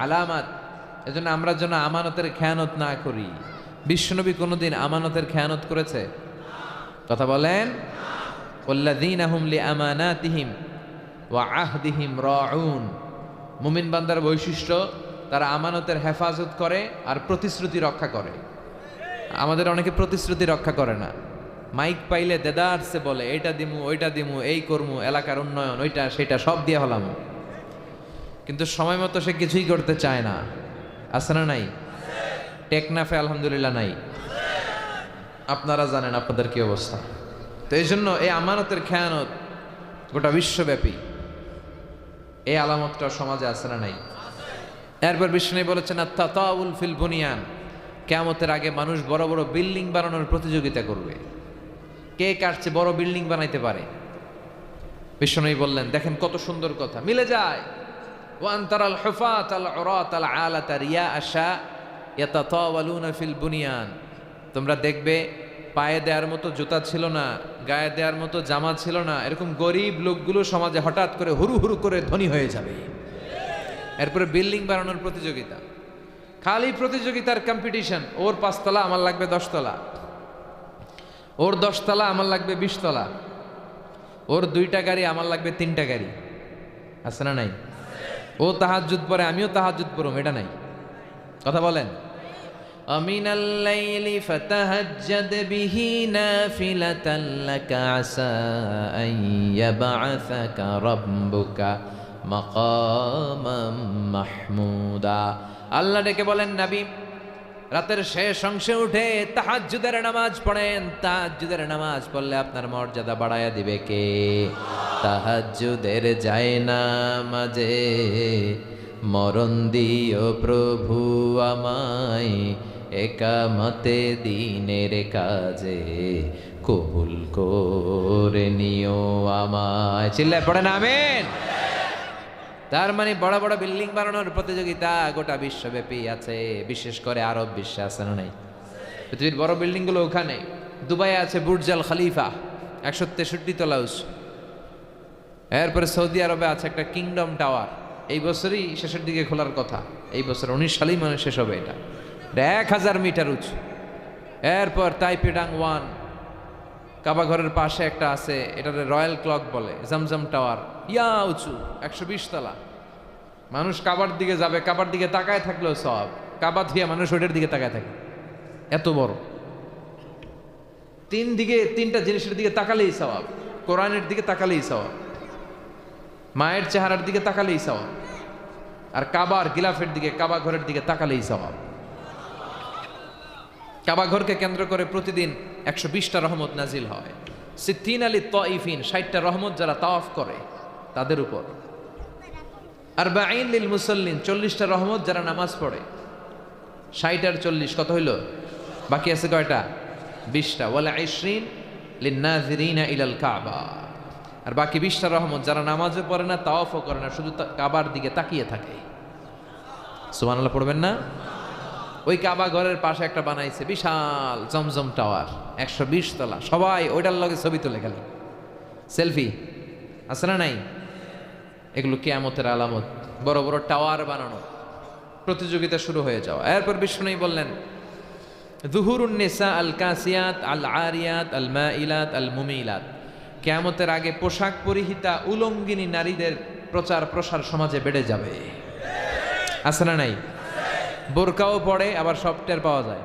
আলামত। এজন্য আমরা যেন আমানতের খেয়ানত না করি। বিশ্বনবী কোনোদিন আমানতের খেয়ানত করেছে? কথা বলেন। ওয়াল্লাযীনা হুম লিআমানাতিহিম ওয়া আহদিহিম রাউন। মুমিন বান্দার বৈশিষ্ট্য, তারা আমানতের হেফাজত করে আর প্রতিশ্রুতি রক্ষা করে। আমাদের অনেকে প্রতিশ্রুতি রক্ষা করে না। মাইক পাইলে দেদারসে বলে এটা দিমু, ওইটা দিমু, এই করমু, এলাকার উন্নয়ন, ওইটা সেটা সব দিয়ে হলাম, কিন্তু সময় মতো সে কিছুই করতে চায় না। আছে না নাই? টেকনাফে আলহামদুলিল্লাহ নাই। আপনারা জানেন আপনাদের কি অবস্থা। তো এই জন্য এই আমানতের খেয়ানত গোটা বিশ্বব্যাপী, এই আলামতটা সমাজে আছে না নাই? এরপর বিষ্ণু বলেছেন আত-তাতাউল ফিল বুনিয়ান, কিয়ামতের আগে মানুষ বড় বড় বিল্ডিং বানানোর প্রতিযোগিতা করবে, কে কার চেয়ে বড় বিল্ডিং বানাইতে পারে। বিষ্ণু বললেন, দেখেন কত সুন্দর কথা মিলে যায়। ওয়ান তারাল হুফাত আল উরাত আল আলাতা রিয়া আশা ইয়াতাতাওয়ালুনা ফিল বুনিয়ান, তোমরা দেখবে পায়ে দেওয়ার মতো জুতা ছিল না, গায়ে দেওয়ার মতো জামা ছিল না, এরকম গরিব লোকগুলো সমাজে হঠাৎ করে হুরু হুরু করে ধনী হয়ে যাবে। এরপরে বিল্ডিং বানানোর প্রতিযোগিতা, খালি প্রতিযোগিতার কম্পিটিশন। ওর 5 তলা আমার লাগবে 10 তলা, ওর 10 তলা আমার লাগবে 20 তলা, ওর 2টা গাড়ি আমার লাগবে 3টা গাড়ি, আছে না নাই? ও তাহাজ্জুদ পড়ে, আমিও তাহাজ্জুদ পড়ব, এটা নাই? কথা বলেন। আমিনাল লাইলি ফাতাহাজ্জাদ বিহি নাফিলাতান লাকা আসা আন ইয়াবআসাকা রাব্বুকা মাকামাম মাহমুদা। আল্লাহ ডেকে বলেন, নবী রাতের শেষ অংশে উঠে তাহাজ্জুদের নামাজ পড়েন। তাহাজ্জুদের নামাজ পড়লে আপনার মর্যাদা বাড়ায়া দিবে কে? তাহাজ্জুদের যায় না মাঝে মরণ দিও প্রভু আমায়, একামতে দিনের কাজে কবুল করে নিও আমায়। চিল্লায় পড়েন আমিন। তার মানে বড় বড় বিল্ডিং বানানোর প্রতিযোগিতা গোটা বিশ্বব্যাপী আছে, বিশেষ করে আরব বিশ্বে আছে না নাই? পৃথিবীর বড় বিল্ডিং গুলো ওখানে। দুবাই আছে বুর্জ আল খলিফা 163 তলা উঁচু। এরপরে সৌদি আরবে আছে একটা কিংডম টাওয়ার, এই বছরই শেষের দিকে খোলার কথা, এই বছর 19 সালেই মানে শেষ হবে। এটা 1000 মিটার উঁচু। এরপর তাইপেডাং 1 কাবা ঘরের পাশে একটা আছে, এটার রয়্যাল ক্লক বলে, জমজম টাওয়ার, ইয়া উঁচু 120 তলা। মানুষ কাবার দিকে যাবে, কাবার দিকে তাকায় থাকলেও সব, কাবা ধুয়ে মানুষ ওইটার দিকে তাকায় থাকে, এত বড়। 3টা জিনিসের দিকে তাকালেই সওয়াব, কোরআনের দিকে তাকালেই সওয়াব, মায়ের চেহারার দিকে তাকালেই সওয়াব, আর কাবার গিলাফের দিকে, কাবা ঘরের দিকে তাকালেই সওয়াব। কাবা ঘরকে কেন্দ্র করে প্রতিদিন 120টা রহমত নাজিল হয়। সিদ্দিন আলী তাইফিন 60টা রহমত যারা তাওয়াফ করে তাদের উপর। আরবাঈন লিল মুসাল্লিন 40টা রহমত যারা নামাজ পড়ে। 60 আর 40 কত হইল? বাকি আছে কয়টা? 20টা। ওয়ালা 20 লিন নাযিরিনা ইলাল কাবা, আর বাকি 20টা রহমত যারা নামাজও পড়ে না, তাওয়াফও করে না, শুধু কাবার দিকে তাকিয়ে থাকে। সুবহানাল্লাহ পড়বেন না? ওই কাবা ঘরের পাশে একটা বানাইছে বিশাল জমজম টাওয়ার 120 তলা, সবাই ওইটার লগে ছবি তুলে গেল, সেলফি, আছে না নাই? এগুলো কিয়ামতের আলামত। বড় বড় টাওয়ার বানানো, প্রতিযোগিতা শুরু হয়ে যাওয়া। এরপর বিষ্ণু বললেন, যুহুরুন নিসা আল কাসিয়াত আল আরিয়াত আল মাইলাত আল মুমিলাত, কিয়ামতের আগে পোশাক পরিহিতা উলঙ্গিনী নারীদের প্রচার প্রসার সমাজে বেড়ে যাবে, আছে না নাই? বোরকাও পড়ে, আবার সব টের পাওয়া যায়।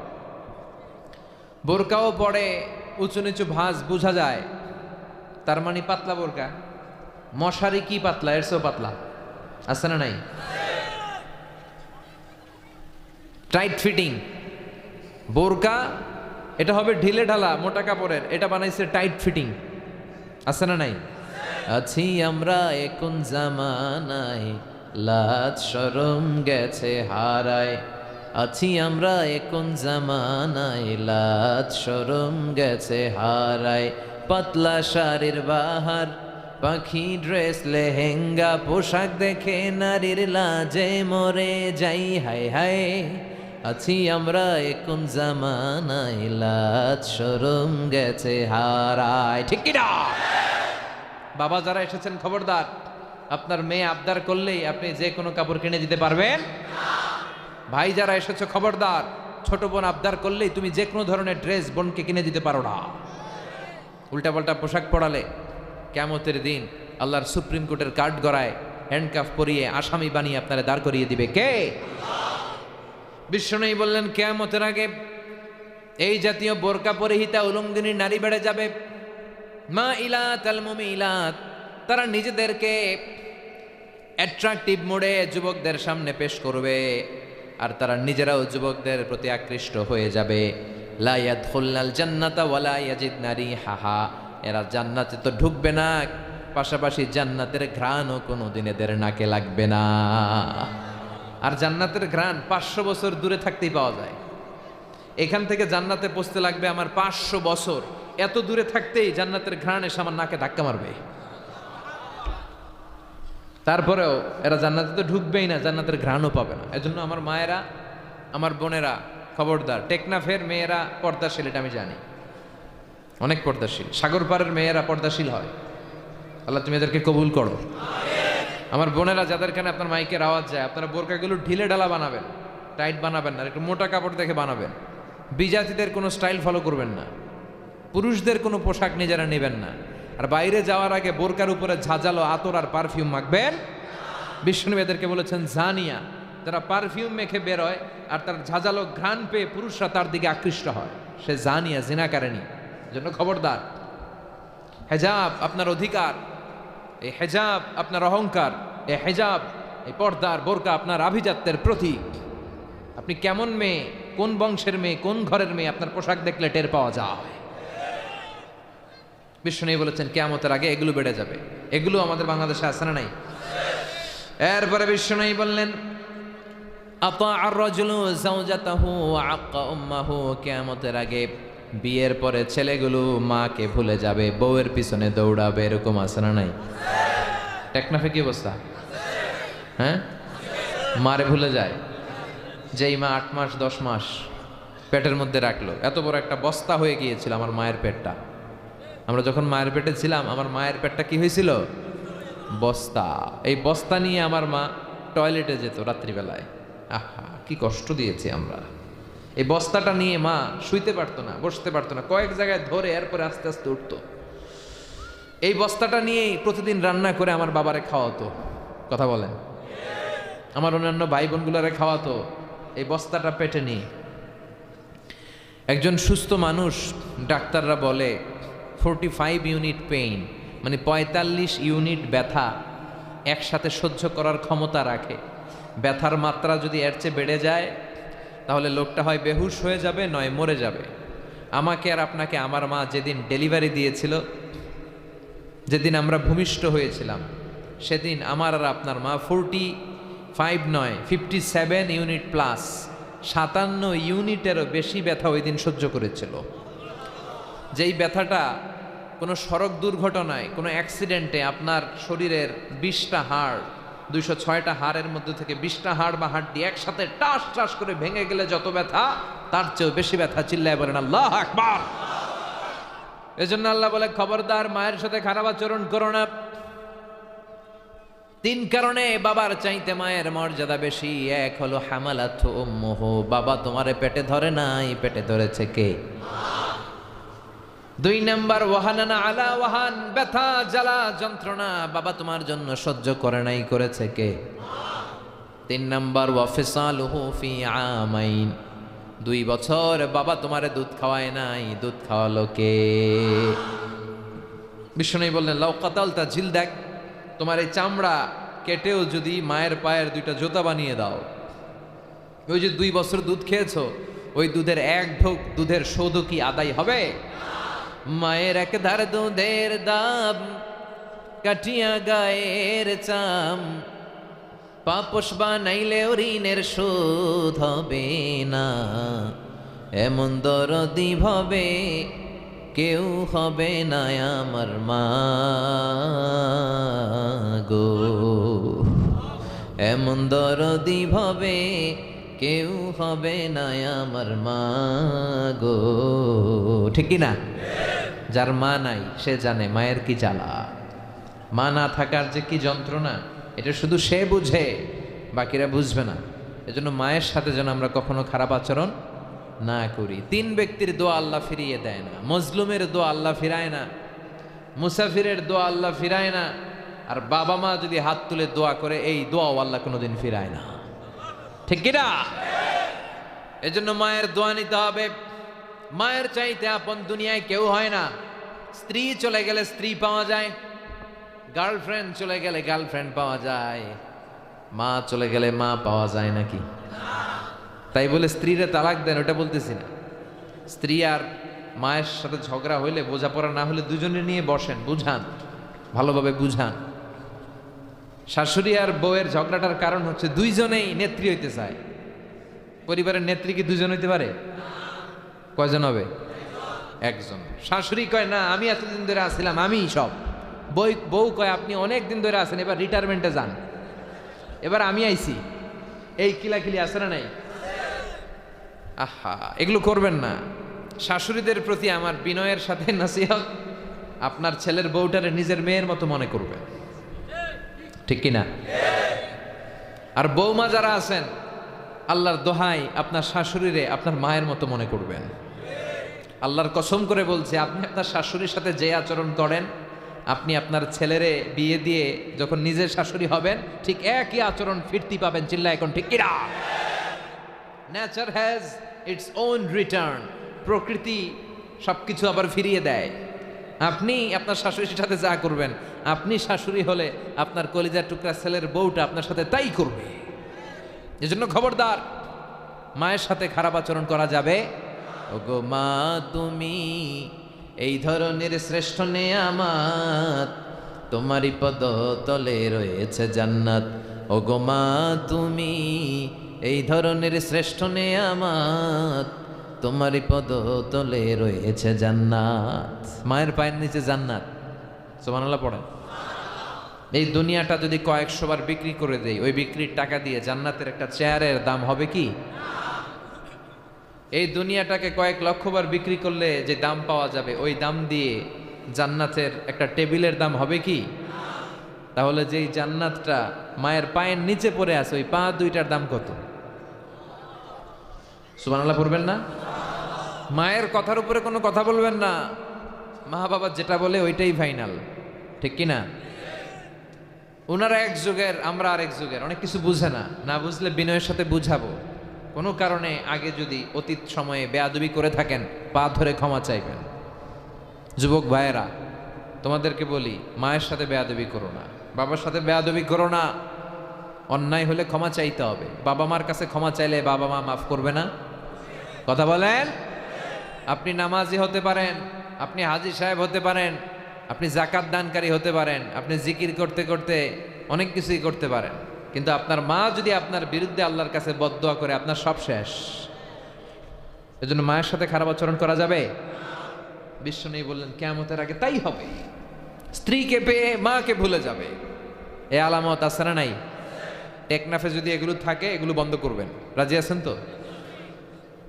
বোরকাও পড়ে, উঁচু নিচু ভাঁজ বোঝা যায়, তার মানে পাতলা বোরকা। মশারি কি পাতলা, এর চেয়েও পাতলা, আছে না নাই? টাইট ফিটিং বোরকা, এটা হবে ঢিলে ঢালা মোটা কাপড়ের, এটা বানাইছে টাইট ফিটিং, আছে না নাই? আছি আমরা এখন জামানায়, লাজ শরম গেছে হারায়। আছি আমরা এখন জামানায়, লাজ শরম গেছে হারায়। পাতলা শাড়ির বাহার, পাখি ড্রেস লেহেঙ্গা, পোশাক দেখে নারীর লাজে মরে যাই হায় হায়। আছি আমরা এখন জামানায়, লাজ শরম গেছে হারায়। ঠিক কি না? বাবা যারা এসেছেন খবরদার, আপনার মেয়ে আবদার করলেই আপনি যে কোনো কাপড় কিনে দিতে পারবেন? ভাই যারা এসেছো খবরদার, ছোট বোন আবদার করলেই তুমি যে কোনো ধরনের ড্রেস বোনকে কিনে দিতে পারো না। উল্টাপাল্টা পোশাক পরালে কিয়ামতের দিন আল্লাহর সুপ্রিম কোর্টের কার্ড গড়ায়, হ্যান্ডকাফ পরিয়ে আসামি বানিয়ে আপনারা দাঁড় করিয়ে দিবে কে? বিষ্ণু বললেন, কিয়ামতের আগে এই জাতীয় বোরকা পরিহিতা উলঙ্গিনী নারী বেড়ে যাবে। মা ইলাত আল মুমিলাত, তারা নিজেদেরকে অ্যাট্রাকটিভ মোডে যুবকদের সামনে পেশ করবে, আর তারা নিজেরাও যুবকদের প্রতি আকৃষ্ট হয়ে যাবে। লা ইয়াদখুলনাল জান্নাতা ওয়ালা ইয়াজিদনা রিহাহা, এরা জান্নাতে তো ঢুকবে না, পাশাপাশি জান্নাতের ঘ্রাণও কোনোদিন এদের নাকে লাগবে না। আর জান্নাতের ঘ্রাণ 500 বছর দূরে থাকতেই পাওয়া যায়। এখান থেকে জান্নাতে পৌঁছতে লাগবে আমার 500 বছর, এত দূরে থাকতেই জান্নাতের ঘ্রাণ এসে আমার নাকে ধাক্কা মারবে। তারপরেও এরা জান্নাতে তো ঢুকবেই না, জান্নাতের ঘ্রাণও পাবে না। এজন্য আমার মায়েরা, আমার বোনেরা খবরদার, টেকনাফের মেয়েরা পর্দাশীল, এটা আমি জানি, অনেক পর্দাশীল। সাগর পাড়ের মেয়েরা পর্দাশীল হয়, আল্লাহ তুমি এদেরকে কবুল করো। আমার বোনেরা যাদের কানে আপনার মাইকের আওয়াজ যায়, আপনারা বোরকাগুলো ঢিলে ঢালা বানাবেন, টাইট বানাবেন না, একটু মোটা কাপড় দেখে বানাবেন। বিজাতিদের কোনো স্টাইল ফলো করবেন না, পুরুষদের কোনো পোশাক নিজেরা নেবেন না। আর বাইরে যাওয়ার আগে বোরকার উপরে ঝাঁঝালো আতর আর পারফিউম মাখবেন। বিষ্ণু এদেরকে বলেছেন জানিয়া, যারা পারফিউম মেখে বেরোয় আর তার ঝাঁঝালো ঘ্রাণ পেয়ে পুরুষরা তার দিকে আকৃষ্ট হয়, সে জানিয়া, জিনাকারিনী। জন্য খবরদার, হেজাব আপনার অধিকার, এই হেজাব আপনার অহংকার, এই হেজাব, এই পর্দার বোরকা আপনার আভিজাত্যের প্রতীক। আপনি কেমন মেয়ে, কোন বংশের মেয়ে, কোন ঘরের মেয়ে, আপনার পোশাক দেখলে টের পাওয়া যায়। বিষ্ণু বলেছেন কিয়ামতের আগে এগুলো বেড়ে যাবে। এগুলো আমাদের বাংলাদেশে আছে না নাই? এরপরে বিষ্ণু বললেন আতা আর রাজুলু যাওজাতাহু ওয়া আক্কা উম্মাহু, কিয়ামতের আগে বিয়ের পরে ছেলেগুলো মাকে ভুলে যাবে, বউয়ের পিছনে দৌড়াবে, এরকম আছে না নাই? টেকনাফে কি অবস্থা? হ্যাঁ, মারে ভুলে যায়। যেই মা 8 মাস 10 মাস পেটের মধ্যে রাখলো, এত বড় একটা বস্তা হয়ে গিয়েছিল আমার মায়ের পেটটা। আমরা যখন মায়ের পেটে ছিলাম, আমার মায়ের পেটটা কি হয়েছিল? বস্তা। এই বস্তা নিয়ে আমার মা টয়লেটে যেত রাত্রিবেলায়। আহা, কি কষ্ট দিয়েছি আমরা। এই বস্তাটা নিয়ে মা শুইতে পারতো না, বসতে পারতো না, কয়েক জায়গায় ধরে এরপরে আস্তে আস্তে উঠতো। এই বস্তাটা নিয়েই প্রতিদিন রান্না করে আমার বাবারে খাওয়াতো। কথা বলেন, আমার অন্যান্য ভাই বোনগুলারে খাওয়াতো এই বস্তাটা পেটে নিয়ে। একজন সুস্থ মানুষ, ডাক্তাররা বলে 45 ইউনিট পেইন, মানে 45 ইউনিট ব্যথা একসাথে সহ্য করার ক্ষমতা রাখে। ব্যথার মাত্রা যদি এর চেয়ে বেড়ে যায় তাহলে লোকটা হয় বেহুশ হয়ে যাবে, নয় মরে যাবে। আমাকে আর আপনাকে আমার মা যেদিন ডেলিভারি দিয়েছিল, যেদিন আমরা ভূমিষ্ঠ হয়েছিলাম, সেদিন আমার আর আপনার মা 45 নয় 57 ইউনিট প্লাস, 57 ইউনিটেরও বেশি ব্যথা ওই দিন সহ্য করেছিল। যেই ব্যথাটা কোনো সড়ক দুর্ঘটনায়, কোনো অ্যাক্সিডেন্টে আপনার শরীরের 20টা হাড়, 206টা হাড়ের মধ্যে থেকে 20টা হাড় বা হাড়টি একসাথে টাস টাস করে ভেঙে গেলে যত ব্যথা, তার চেয়েও বেশি ব্যথা। চিল্লায় বলেন আল্লাহু আকবার। এজন্য আল্লাহ বলে খবরদার, মায়ের সাথে খারাপ আচরণ করো না। 3 কারণে বাবার চাইতে মায়ের মর্যাদা বেশি। এক হলো হামালাতু উম্মুহু, বাবা তোমারে পেটে ধরে নাই, পেটে ধরেছে কে? 2 নাম্বার ওয়াহানানা আলা ওয়াহান, ব্যথা জ্বালা যন্ত্রণা বাবা তোমার জন্য সহ্য করে নাই, করেছে কে? 3 নাম্বার ওয়াফিসালুহু ফি আমাইন, 2 বছর বাবা তোমারে দুধ খাওয়ায় নাই, দুধ খাওয়ালো কে? বিষ্ণু বললেন লাউ কাতালতা জিলদাক, তোমার এই চামড়া কেটেও যদি মায়ের পায়ের 2টা জুতা বানিয়ে দাও, ওই যে 2 বছর দুধ খেয়েছো, ওই দুধের 1 ঢোক দুধের শোধ কি আদায় হবে? মায়ের এক ধার দুধের দাম, কাটিয়া গায়ের চাম, পাপস বানাইলে ঋণের শোধ হবে না। এমন দরদি ভাবে কেউ হবে না আমার মা গো, এমন দরদি ভাবে কেউ হবে না আমার মা গো। ঠিক কি না? যার মা নাই সে জানে মায়ের কি জ্বালা, মা না থাকার যে কি যন্ত্রণা, এটা শুধু সে বুঝে, বাকিরা বুঝবে না। এজন্য মায়ের সাথে যেন আমরা কখনো খারাপ আচরণ না করি। 3 ব্যক্তির দোয়া আল্লাহ ফিরিয়ে দেয় না। মজলুমের দোয়া আল্লাহ ফিরায় না, মুসাফিরের দোয়া আল্লাহ ফিরায় না, আর বাবা মা যদি হাত তুলে দোয়া করে এই দোয়াও আল্লাহ কোনোদিন ফিরায় না। ঠিক কিনা? এজন্য মায়ের দোয়া নিতে হবে। মায়ের চাইতে আপন দুনিয়ায় কেউ হয় না। স্ত্রী চলে গেলে স্ত্রী পাওয়া যায়, গার্লফ্রেন্ড চলে গেলে গার্লফ্রেন্ড পাওয়া যায়, মা চলে গেলে মা পাওয়া যায় নাকি? তাই বলে স্ত্রীরা তালাক দেন ওটা বলতেছি না। স্ত্রী আর মায়ের সাথে ঝগড়া হইলে, বোঝাপড়া না হলে দুজনে নিয়ে বসেন, বুঝান, ভালোভাবে বুঝান। শাশুড়ি আর বউয়ের ঝগড়াটার কারণ হচ্ছে দুইজনেই নেত্রী হইতে চায়। পরিবারের নেত্রী কি দুজন হইতে পারে? কয়জন হবে? একজন। শাশুড়ি কয় না আমি এতদিন ধরে আসছিলাম, আমি সব। বউ কয় আপনি অনেক দিন ধরে আছেন, এবার রিটায়ারমেন্টে যান, এবার আমি আইছি। এই কিলাকিলি আছে না নাই? আহা, এগুলো করবেন না। শাশুড়িদের প্রতি আমার বিনয়ের সাথে নসিহত, আপনার ছেলের বউটারে নিজের মেয়ের মতো মনে করবেন, ঠিক কিনা? আর বৌমা যারা আছেন, আল্লাহর দোহাই আপনার শাশুড়িরে আপনার মায়ের মতো মনে করবেন। আল্লাহর কসম করে বলছে, আপনি আপনার শাশুড়ির সাথে যে আচরণ করেন, আপনি আপনার ছেলেরে বিয়ে দিয়ে যখন নিজের শাশুড়ি হবেন, ঠিক একই আচরণ ফিরতি পাবেন। চিল্লা এখন ঠিক কিনা? Nature has its own return. প্রকৃতি সবকিছু আবার ফিরিয়ে দেয়। আপনি আপনার শাশুড়ির সাথে যা করবেন, আপনি শাশুড়ি হলে আপনার কলিজার টুকরা ছেলের বউটা আপনার সাথে তাই করবে। এজন্য খবরদার, মায়ের সাথে খারাপ আচরণ করা যাবে। ওগো মা তুমি এই ধরনের শ্রেষ্ঠ নেয়ামত, তোমারই পদ তলে রয়েছে জান্নাত। ওগো মা তুমি এই ধরনের শ্রেষ্ঠ নেয়ামত, তোমারই পদ তলে রয়েছে জান্নাত। মায়ের পায়ের নিচে জান্নাত। সুবহানাল্লাহ পড়েন। এই দুনিয়াটা যদি কয়েকশো বার বিক্রি করে দেই, ওই বিক্রির টাকা দিয়ে জান্নাতের একটা চেয়ারের দাম হবে কি? এই দুনিয়াটাকে কয়েক লক্ষ বার বিক্রি করলে যে দাম পাওয়া যাবে, ওই দাম দিয়ে জান্নাতের একটা টেবিলের দাম হবে কি? তাহলে যেই জান্নাতটা মায়ের পায়ের নিচে পড়ে আছে, ওই পা দুইটার দাম কত? সুবহানাল্লাহ পড়বেন না? মায়ের কথার উপরে কোনো কথা বলবেন না। মা বাবা যেটা বলে ওইটাই ফাইনাল, ঠিক কিনা? ওনারা এক যুগের, আমরা আরেক যুগের। অনেক কিছু বুঝে না, না বুঝলে বিনয়ের সাথে বুঝাবো। কোনো কারণে আগে যদি অতীত সময়ে বেয়াদবি করে থাকেন, পা ধরে ক্ষমা চাইবেন। যুবক ভাইয়েরা, তোমাদেরকে বলি, মায়ের সাথে বেয়াদবি করো না, বাবার সাথে বেয়াদবি করো না। অন্যায় হলে ক্ষমা চাইতে হবে। বাবা মার কাছে ক্ষমা চাইলে বাবা মা মাফ করবে না? কথা বলেন। আপনি নামাজি হতে পারেন, আপনি হাজী সাহেব হতে পারেন, আপনি জাকাত দানকারী হতে পারেন, আপনি জিকির করতে করতে অনেক কিছুই করতে পারেন, কিন্তু আপনার মা যদি আপনার বিরুদ্ধে আল্লাহর কাছে বদদোয়া করে, আপনার সব শেষ। এজন্য মায়ের সাথে খারাপ আচরণ করা যাবে? বিশ্বনবী বললেন কিয়ামতের আগে তাই হবে। স্ত্রীকে পেয়ে মাকে ভুলে যাবে। এ আলামত আছে না নাই? টেকনাফে যদি এগুলো থাকে, এগুলো বন্ধ করবেন। রাজি আছেন তো?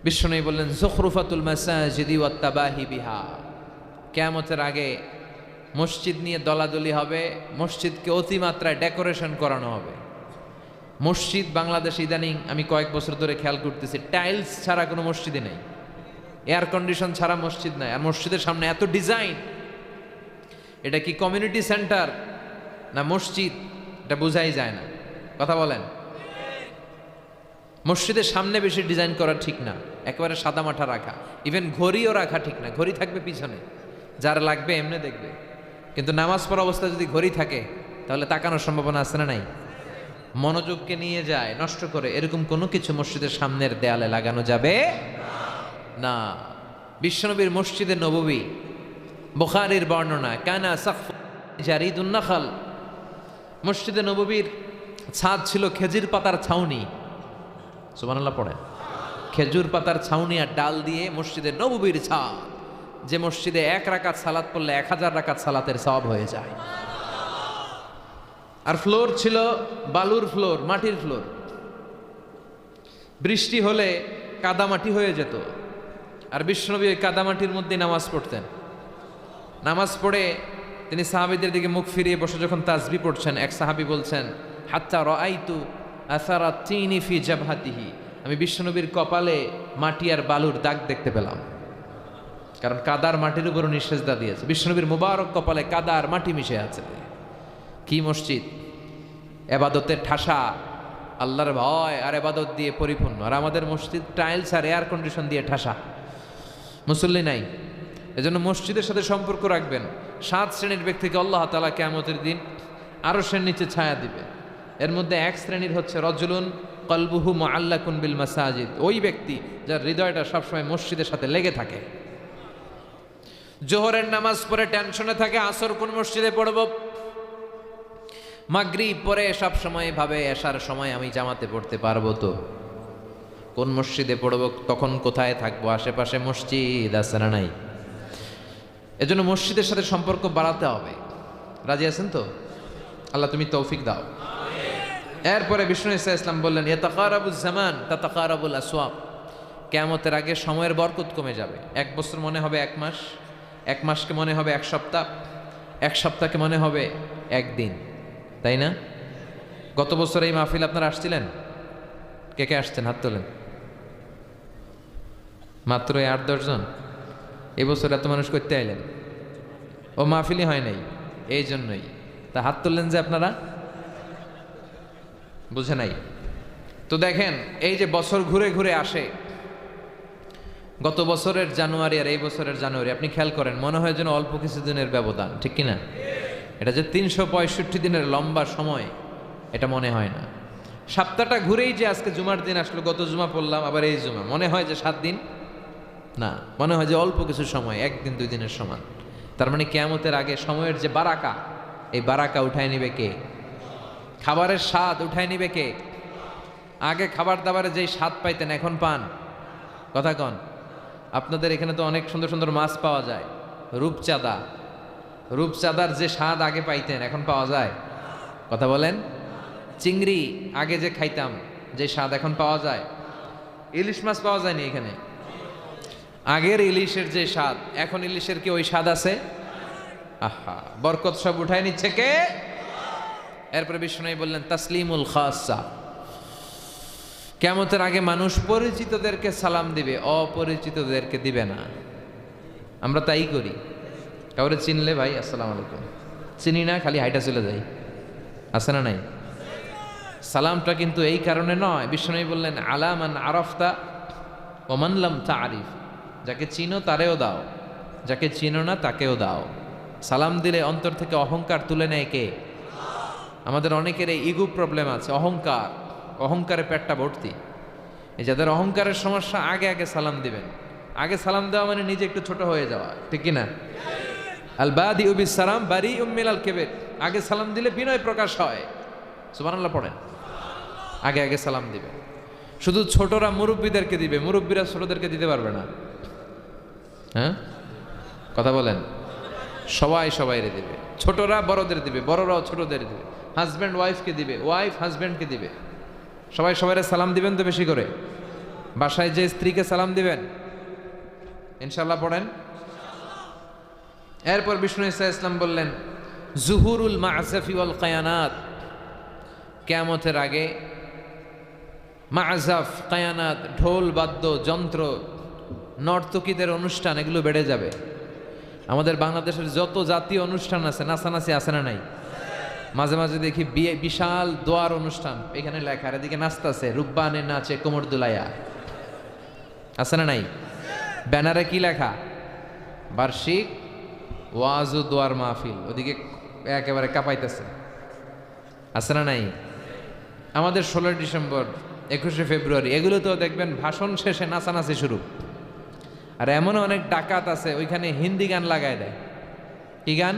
বিশ্বনবী বললেন যুখরুফাতুল মাসাজিদি ওয়াত তাবাহি বিহা। কিয়ামতের আগে মসজিদ নিয়ে দলাদলি হবে, মসজিদকে অতিমাত্রায় ডেকোরেশন করানো হবে। মসজিদ বাংলাদেশ ইদানিং আমি কয়েক বছর ধরে খেয়াল করতেছি, টাইলস ছাড়া কোনো মসজিদে নেই, এয়ার কন্ডিশন ছাড়া মসজিদ নাই। আর মসজিদের সামনে এত ডিজাইন, এটা কি কমিউনিটি সেন্টার না মসজিদ, এটা বোঝাই যায় না। কথা বলেন। মসজিদের সামনে বেশি ডিজাইন করা ঠিক না, একেবারে সাদা মাঠা রাখা। ইভেন ঘড়িও রাখা ঠিক না, ঘড়ি থাকবে পিছনে, যার লাগবে এমনি দেখবে। কিন্তু নামাজ পড়া অবস্থায় যদি ঘড়ি থাকে, তাহলে তাকানোর সম্ভাবনা আছে না নাই? মনোযোগকে নিয়ে যায়, নষ্ট করে। এরকম কোনো কিছু মসজিদের সামনের দেয়ালে লাগানো যাবে না। বিশ্বনবীর মসজিদে নববী, বুখারীর বর্ণনা, কানা সাকফু জারিদুন নাখাল। মসজিদে নববীর ছাদ ছিল খেজুর পাতার ছাউনি। সুবহানাল্লাহ পড়েন। খেজুর পাতার ছাউনি আর ডাল দিয়ে মসজিদে নববীর ছাদ। যে মসজিদে 1 রাকাত সালাত পড়লে 1000 রাকাত সালাতের সওয়াব হয়ে যায়। আর ফ্লোর ছিল বালুর ফ্লোর, মাটির ফ্লোর। বৃষ্টি হলে কাদামাটি হয়ে যেত। আর বিশ্বনবী ওই কাদামাটির মধ্যে নামাজ পড়তেন। নামাজ পড়ে তিনি সাহাবীদের দিকে মুখ ফিরিয়ে বসে যখন তাসবিহ পড়ছেন, এক সাহাবী বলছেন হাত্তা রাআইতু আসারাত তিনি ফি জাবহাতিহি। আমি বিশ্বনবীর কপালে মাটি আর বালুর দাগ দেখতে পেলাম, কারণ কাদার মাটির উপর নিষেধা দিয়েছে। বিশ্বনবীর মুবারক কপালে কাদা আর মাটি মিশে আছে। কি মসজিদ! এবাদতের ঠাসা, আল্লাহর ভয় আর এবাদত দিয়ে পরিপূর্ণ। আর আমাদের মসজিদ টাইলস আর এয়ার কন্ডিশন দিয়ে ঠাসা, মুসল্লি নাই। এজন্য মসজিদের সাথে সম্পর্ক রাখবেন। 7 শ্রেণীর ব্যক্তিকে আল্লাহ তাআলা কিয়ামতের দিন আরশের নিচে ছায়া দিবে। এর মধ্যে 1 শ্রেণীর হচ্ছে রজুলুন কলবুহু মুআল্লাকুন বিল মাসাজিদ, ওই ব্যক্তি যার হৃদয়টা সবসময় মসজিদের সাথে লেগে থাকে। জোহরের নামাজ পড়ে টেনশনে থাকে আসর কোন মসজিদে পড়ব, মাগরিব পরে সব সময় ভাবে এশার সময় আমি জামাতে পড়তে পারবো তো, কোন মসজিদে পড়ব, তখন কোথায় থাকবো, আশেপাশে মসজিদ আছে না নাই। এজন্য মসজিদের সাথে সম্পর্ক বাড়াতে হবে। রাজি আছেন তো? আল্লাহ তুমি তৌফিক দাও। এরপরে বিষ্ণু ইসা ইসলাম বললেন ইয়াতাকারাবুজ জামান তাতাকারাবুল আসওয়াক, কিয়ামতের আগে সময়ের বরকত কমে যাবে। এক বছর মনে হবে এক মাস, এক মাসকে মনে হবে এক সপ্তাহ, এক সপ্তাহকে মনে হবে একদিন, তাই না? গত বছর এই মাহফিল আপনারা আসছিলেন? কে কে আসছেন হাত তোলেন। মাত্র 8-10 জন। এবছর এত মানুষ করতে আইলেন? ও মাহফিলই হয় নাই, এই জন্যই তা হাত তুললেন যে আপনারা, বুঝে নাই তো। দেখেন এই যে বছর ঘুরে ঘুরে আসে, গত বছরের জানুয়ারি আর এই বছরের জানুয়ারি আপনি খেয়াল করেন, মনে হয় যেন অল্প কিছু দিনের ব্যবধান, ঠিক কিনা? এটা যে 365 দিনের লম্বা সময়, এটা মনে হয় না। সপ্তাহটা ঘুরেই যে আজকে জুমার দিন আসলো, গত জুমা পড়লাম, আবার এই জুমা, মনে হয় যে 7 দিন না, মনে হয় যে অল্প কিছু সময়, 1 দিন 2 দিনের সমান। তার মানে কিয়ামতের আগে সময়ের যে বারাকা, এই বারাকা উঠায় নিবে কে? খাবারের স্বাদ উঠায় নিবে কে? আগে খাবার দাবারে যেই স্বাদ পাইতেন এখন পান? কথা কন। আপনাদের এখানে তো অনেক সুন্দর সুন্দর মাছ পাওয়া যায়, রূপচাঁদা, রূপচাঁদার যে স্বাদ আগে পাইতেন এখন পাওয়া যায়? কথা বলেন। চিংড়ি আগে যে খাইতাম, যে স্বাদ এখন পাওয়া যায়? ইলিশ মাছ পাওয়া যায়নি এখানে। আগের ইলিশের যে স্বাদ, এখন ইলিশের কি ওই স্বাদ আছে? আহা, বরকত সব উঠায় নিচ্ছে কে? এরপরে বিষ্ণু বললেন তাসলিমুল খাসা, কিয়ামতের আগে মানুষ পরিচিতদেরকে সালাম দিবে, অপরিচিতদেরকে দিবে না। আমরা তাই করি, কাউরে চিনলে ভাই আসসালামু আলাইকুম, চিনি না খালি হাইটা চলে যাই, আছে না নাই? সালামটা কিন্তু এই কারণে নয়। বিষ্ণু বললেন আলামান আরাফতা ওমান লাম তারিফ, যাকে চিনো তারেও দাও, যাকে চিনো না তাকেও দাও। সালাম দিলে অন্তর থেকে অহংকার তুলে নেয় কে? আমাদের অনেকের এই ইগো প্রবলেম আছে, অহংকার, অহংকারে পেটটা ভর্তি। এই যাদের অহংকারের সমস্যা, আগে আগে সালাম দিবেন। আগে সালাম দেওয়া মানে নিজে একটু ছোট হয়ে যাওয়া, ঠিক কিনা? আল বাদি উবিস সালাম বারি উম্মিলাল কেবের, আগে সালাম দিলে বিনয় প্রকাশ হয়। সুবহানাল্লাহ পড়েন। আগে আগে সালাম দিবে। শুধু ছোটরা মুরব্বীদেরকে দিবে, মুরব্বীরা ছোটদেরকে দিতে পারবে না। হ্যাঁ, কথা বলেন। সবাই সবাইরে দিবে, ছোটরা বড়দের দিবে, বড়রাও ছোটদের দিবে, হাজব্যান্ড ওয়াইফকে দিবে, ওয়াইফ হাজব্যান্ডকে দিবে। সবাই সবাইরে সালাম দিবেন তো বেশি করে। বাসায় যে স্ত্রীকে সালাম দিবেন ইনশাল্লাহ পড়েন। এরপর বিষ্ণু ইসা ইসলাম বললেন জুহুরুল মা'জাফি ওয়াল কায়ানাত, কিয়ামতের আগে মা'জাফ, কায়ানাত, ঢোল বাদ্য যন্ত্র, নর্তকীদের অনুষ্ঠান, এগুলো বেড়ে যাবে। আমাদের বাংলাদেশের যত জাতীয় অনুষ্ঠান আছে, নাচানাচি আছে না নাই? মাঝে মাঝে দেখি বিশাল দোয়ার অনুষ্ঠান, এখানে লেখা, আর এদিকে নাচতেছে রূপবানে নাচে কোমর দুলাইয়া, আছে না নাই? ব্যানারে কি লেখা? বার্ষিক ওয়াজ ও দোয়ার মাহফিল, ওদিকে একেবারে কাঁপাইতেছে, আছে না নাই? আমাদের 16 ডিসেম্বর, 21শে ফেব্রুয়ারি, এগুলোতেও দেখবেন ভাষণ শেষে নাচানাচি শুরু। আর এমন অনেক ডাকাত আছে ওইখানে হিন্দি গান লাগায় দেয়। কি গান?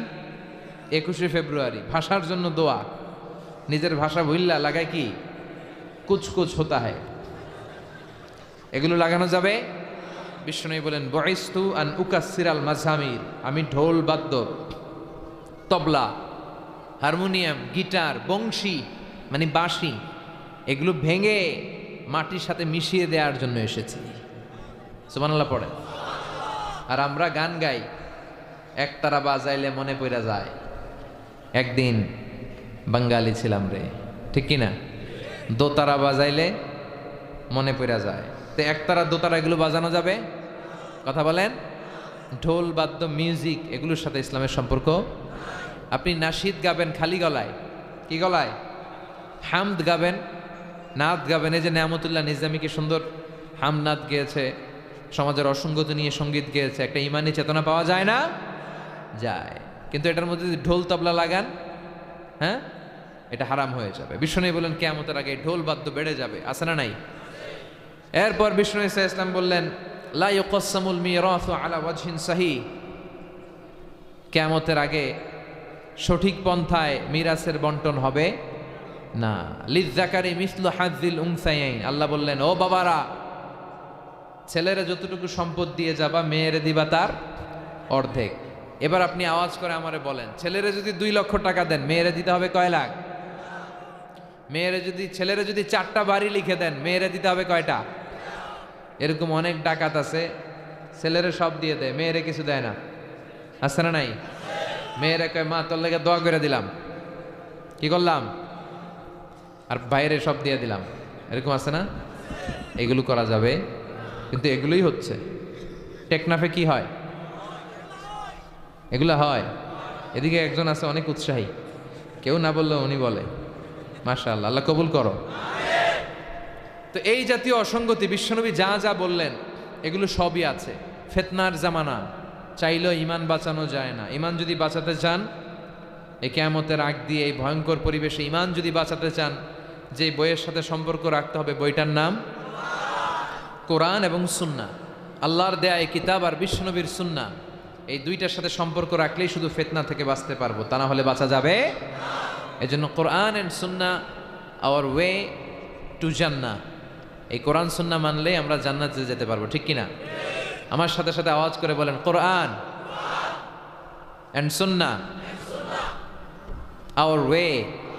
21শে ফেব্রুয়ারি, ভাষার জন্য দোয়া। নিজের ভাষা ভুল্লা লাগায় কি কুছ কুছ হতা হয়। এগুলো লাগানো যাবে? বিষ্ণু বলেন বয়স্তু আন উকাসিরাল মাঝামির, আমি ঢোল বাদ্য, তবলা, হারমোনিয়াম, গিটার, বংশী মানে বাঁশি, এগুলো ভেঙে মাটির সাথে মিশিয়ে দেওয়ার জন্য এসেছি। সুবহানাল্লাহ পড়ে। আর আমরা গান গাই, একতারা বাজাইলে মনে পড়া যায়, একদিন বাঙালি ছিলাম রে, ঠিক কিনা? দোতারা বাজাইলে মনে পড়া যায়। তো একতারা দোতারা এগুলো বাজানো যাবে? কথা বলেন। ঢোল বাদ্য মিউজিক এগুলোর সাথে ইসলামের সম্পর্ক। আপনি নাশিদ গাবেন খালি গলায়, কি গলায়? হামদ গাবেন, নাত গাবেন। এই যে নেয়ামতুল্লাহ নিজামী কি সুন্দর হামনাত গেয়েছে, সমাজের অসঙ্গতি নিয়ে সঙ্গীত গেয়েছে, একটা ইমানি চেতনা পাওয়া যায় না? যায়। কিন্তু এটার মধ্যে যদি ঢোল তবলা লাগান, হ্যাঁ, এটা হারাম হয়ে যাবে। বিষ্ণু বললেন কিয়ামতের আগে ঢোল বাদ্য বেড়ে যাবে, আছে না নাই? এরপর বিষ্ণু ইসলাম বললেন লা ইউকাসসামুল মিরাসু আলা ওয়াজহিন সাহি, কিয়ামতের আগে সঠিক পন্থায় মিরাসের বন্টন হবে না। লিযযাকারি মিসলু হাযযিল উনসায়াইন, আল্লাহ বললেন ও বাবারা, ছেলেরা যতটুকু সম্পদ দিয়ে যাবা মেয়েরে দিবা তার অর্ধেক। এবার আপনি আওয়াজ করে আমারে বলেন, ছেলেরা যদি 2 লক্ষ টাকা দেন মেয়েরে দিতে হবে কয় লাখ? ছেলেরা যদি 4টা বাড়ি লিখে দেন মেয়েরে দিতে হবে কয়টা? এরকম অনেক ডাকাত আছে, ছেলেরা সব দিয়ে দেয়, মেয়েরে কিছু দেয় না, আছে না নাই? মেয়েরা কয় মা তোর লেগে দোয়া করে দিলাম, কি করলাম, আর বাইরে সব দিয়ে দিলাম, এরকম আছে না? এগুলো করা যাবে, কিন্তু এগুলোই হচ্ছে। টেকনাফে কি হয়? এগুলো হয়। এদিকে একজন আছে অনেক উৎসাহী, কেউ না বললেও উনি বলে, মাশাআল্লাহ, আল্লাহ কবুল করো। তো এই জাতীয় অসঙ্গতি বিশ্বনবী যা যা বললেন এগুলো সবই আছে। ফিতনার জামানা, চাইলেও ইমান বাঁচানো যায় না। ইমান যদি বাঁচাতে চান, এই কিয়ামতের আগ দিয়ে এই ভয়ঙ্কর পরিবেশে ইমান যদি বাঁচাতে চান, যে বইয়ের সাথে সম্পর্ক রাখতে হবে বইটার নাম কোরআন এবং সুন্নাহ। আল্লাহর দেয়া এই কিতাব আর বিশ্বনবীর সুন্নাহ, এই দুইটার সাথে সম্পর্ক রাখলেই শুধু ফিতনা থেকে বাঁচতে পারবো, তা না হলে বাঁচা যাবে। এজন্য কোরআন and Sunnah hour way to জান্নাহ। এই কোরআন সুন্নাহ মানলেই আমরা জান্নাতে যেতে পারবো, ঠিক কিনা? আমার সাথে সাথে আওয়াজ করে বলেন, কোরআন এন্ড সুন্নাহ আওয়ার ওয়ে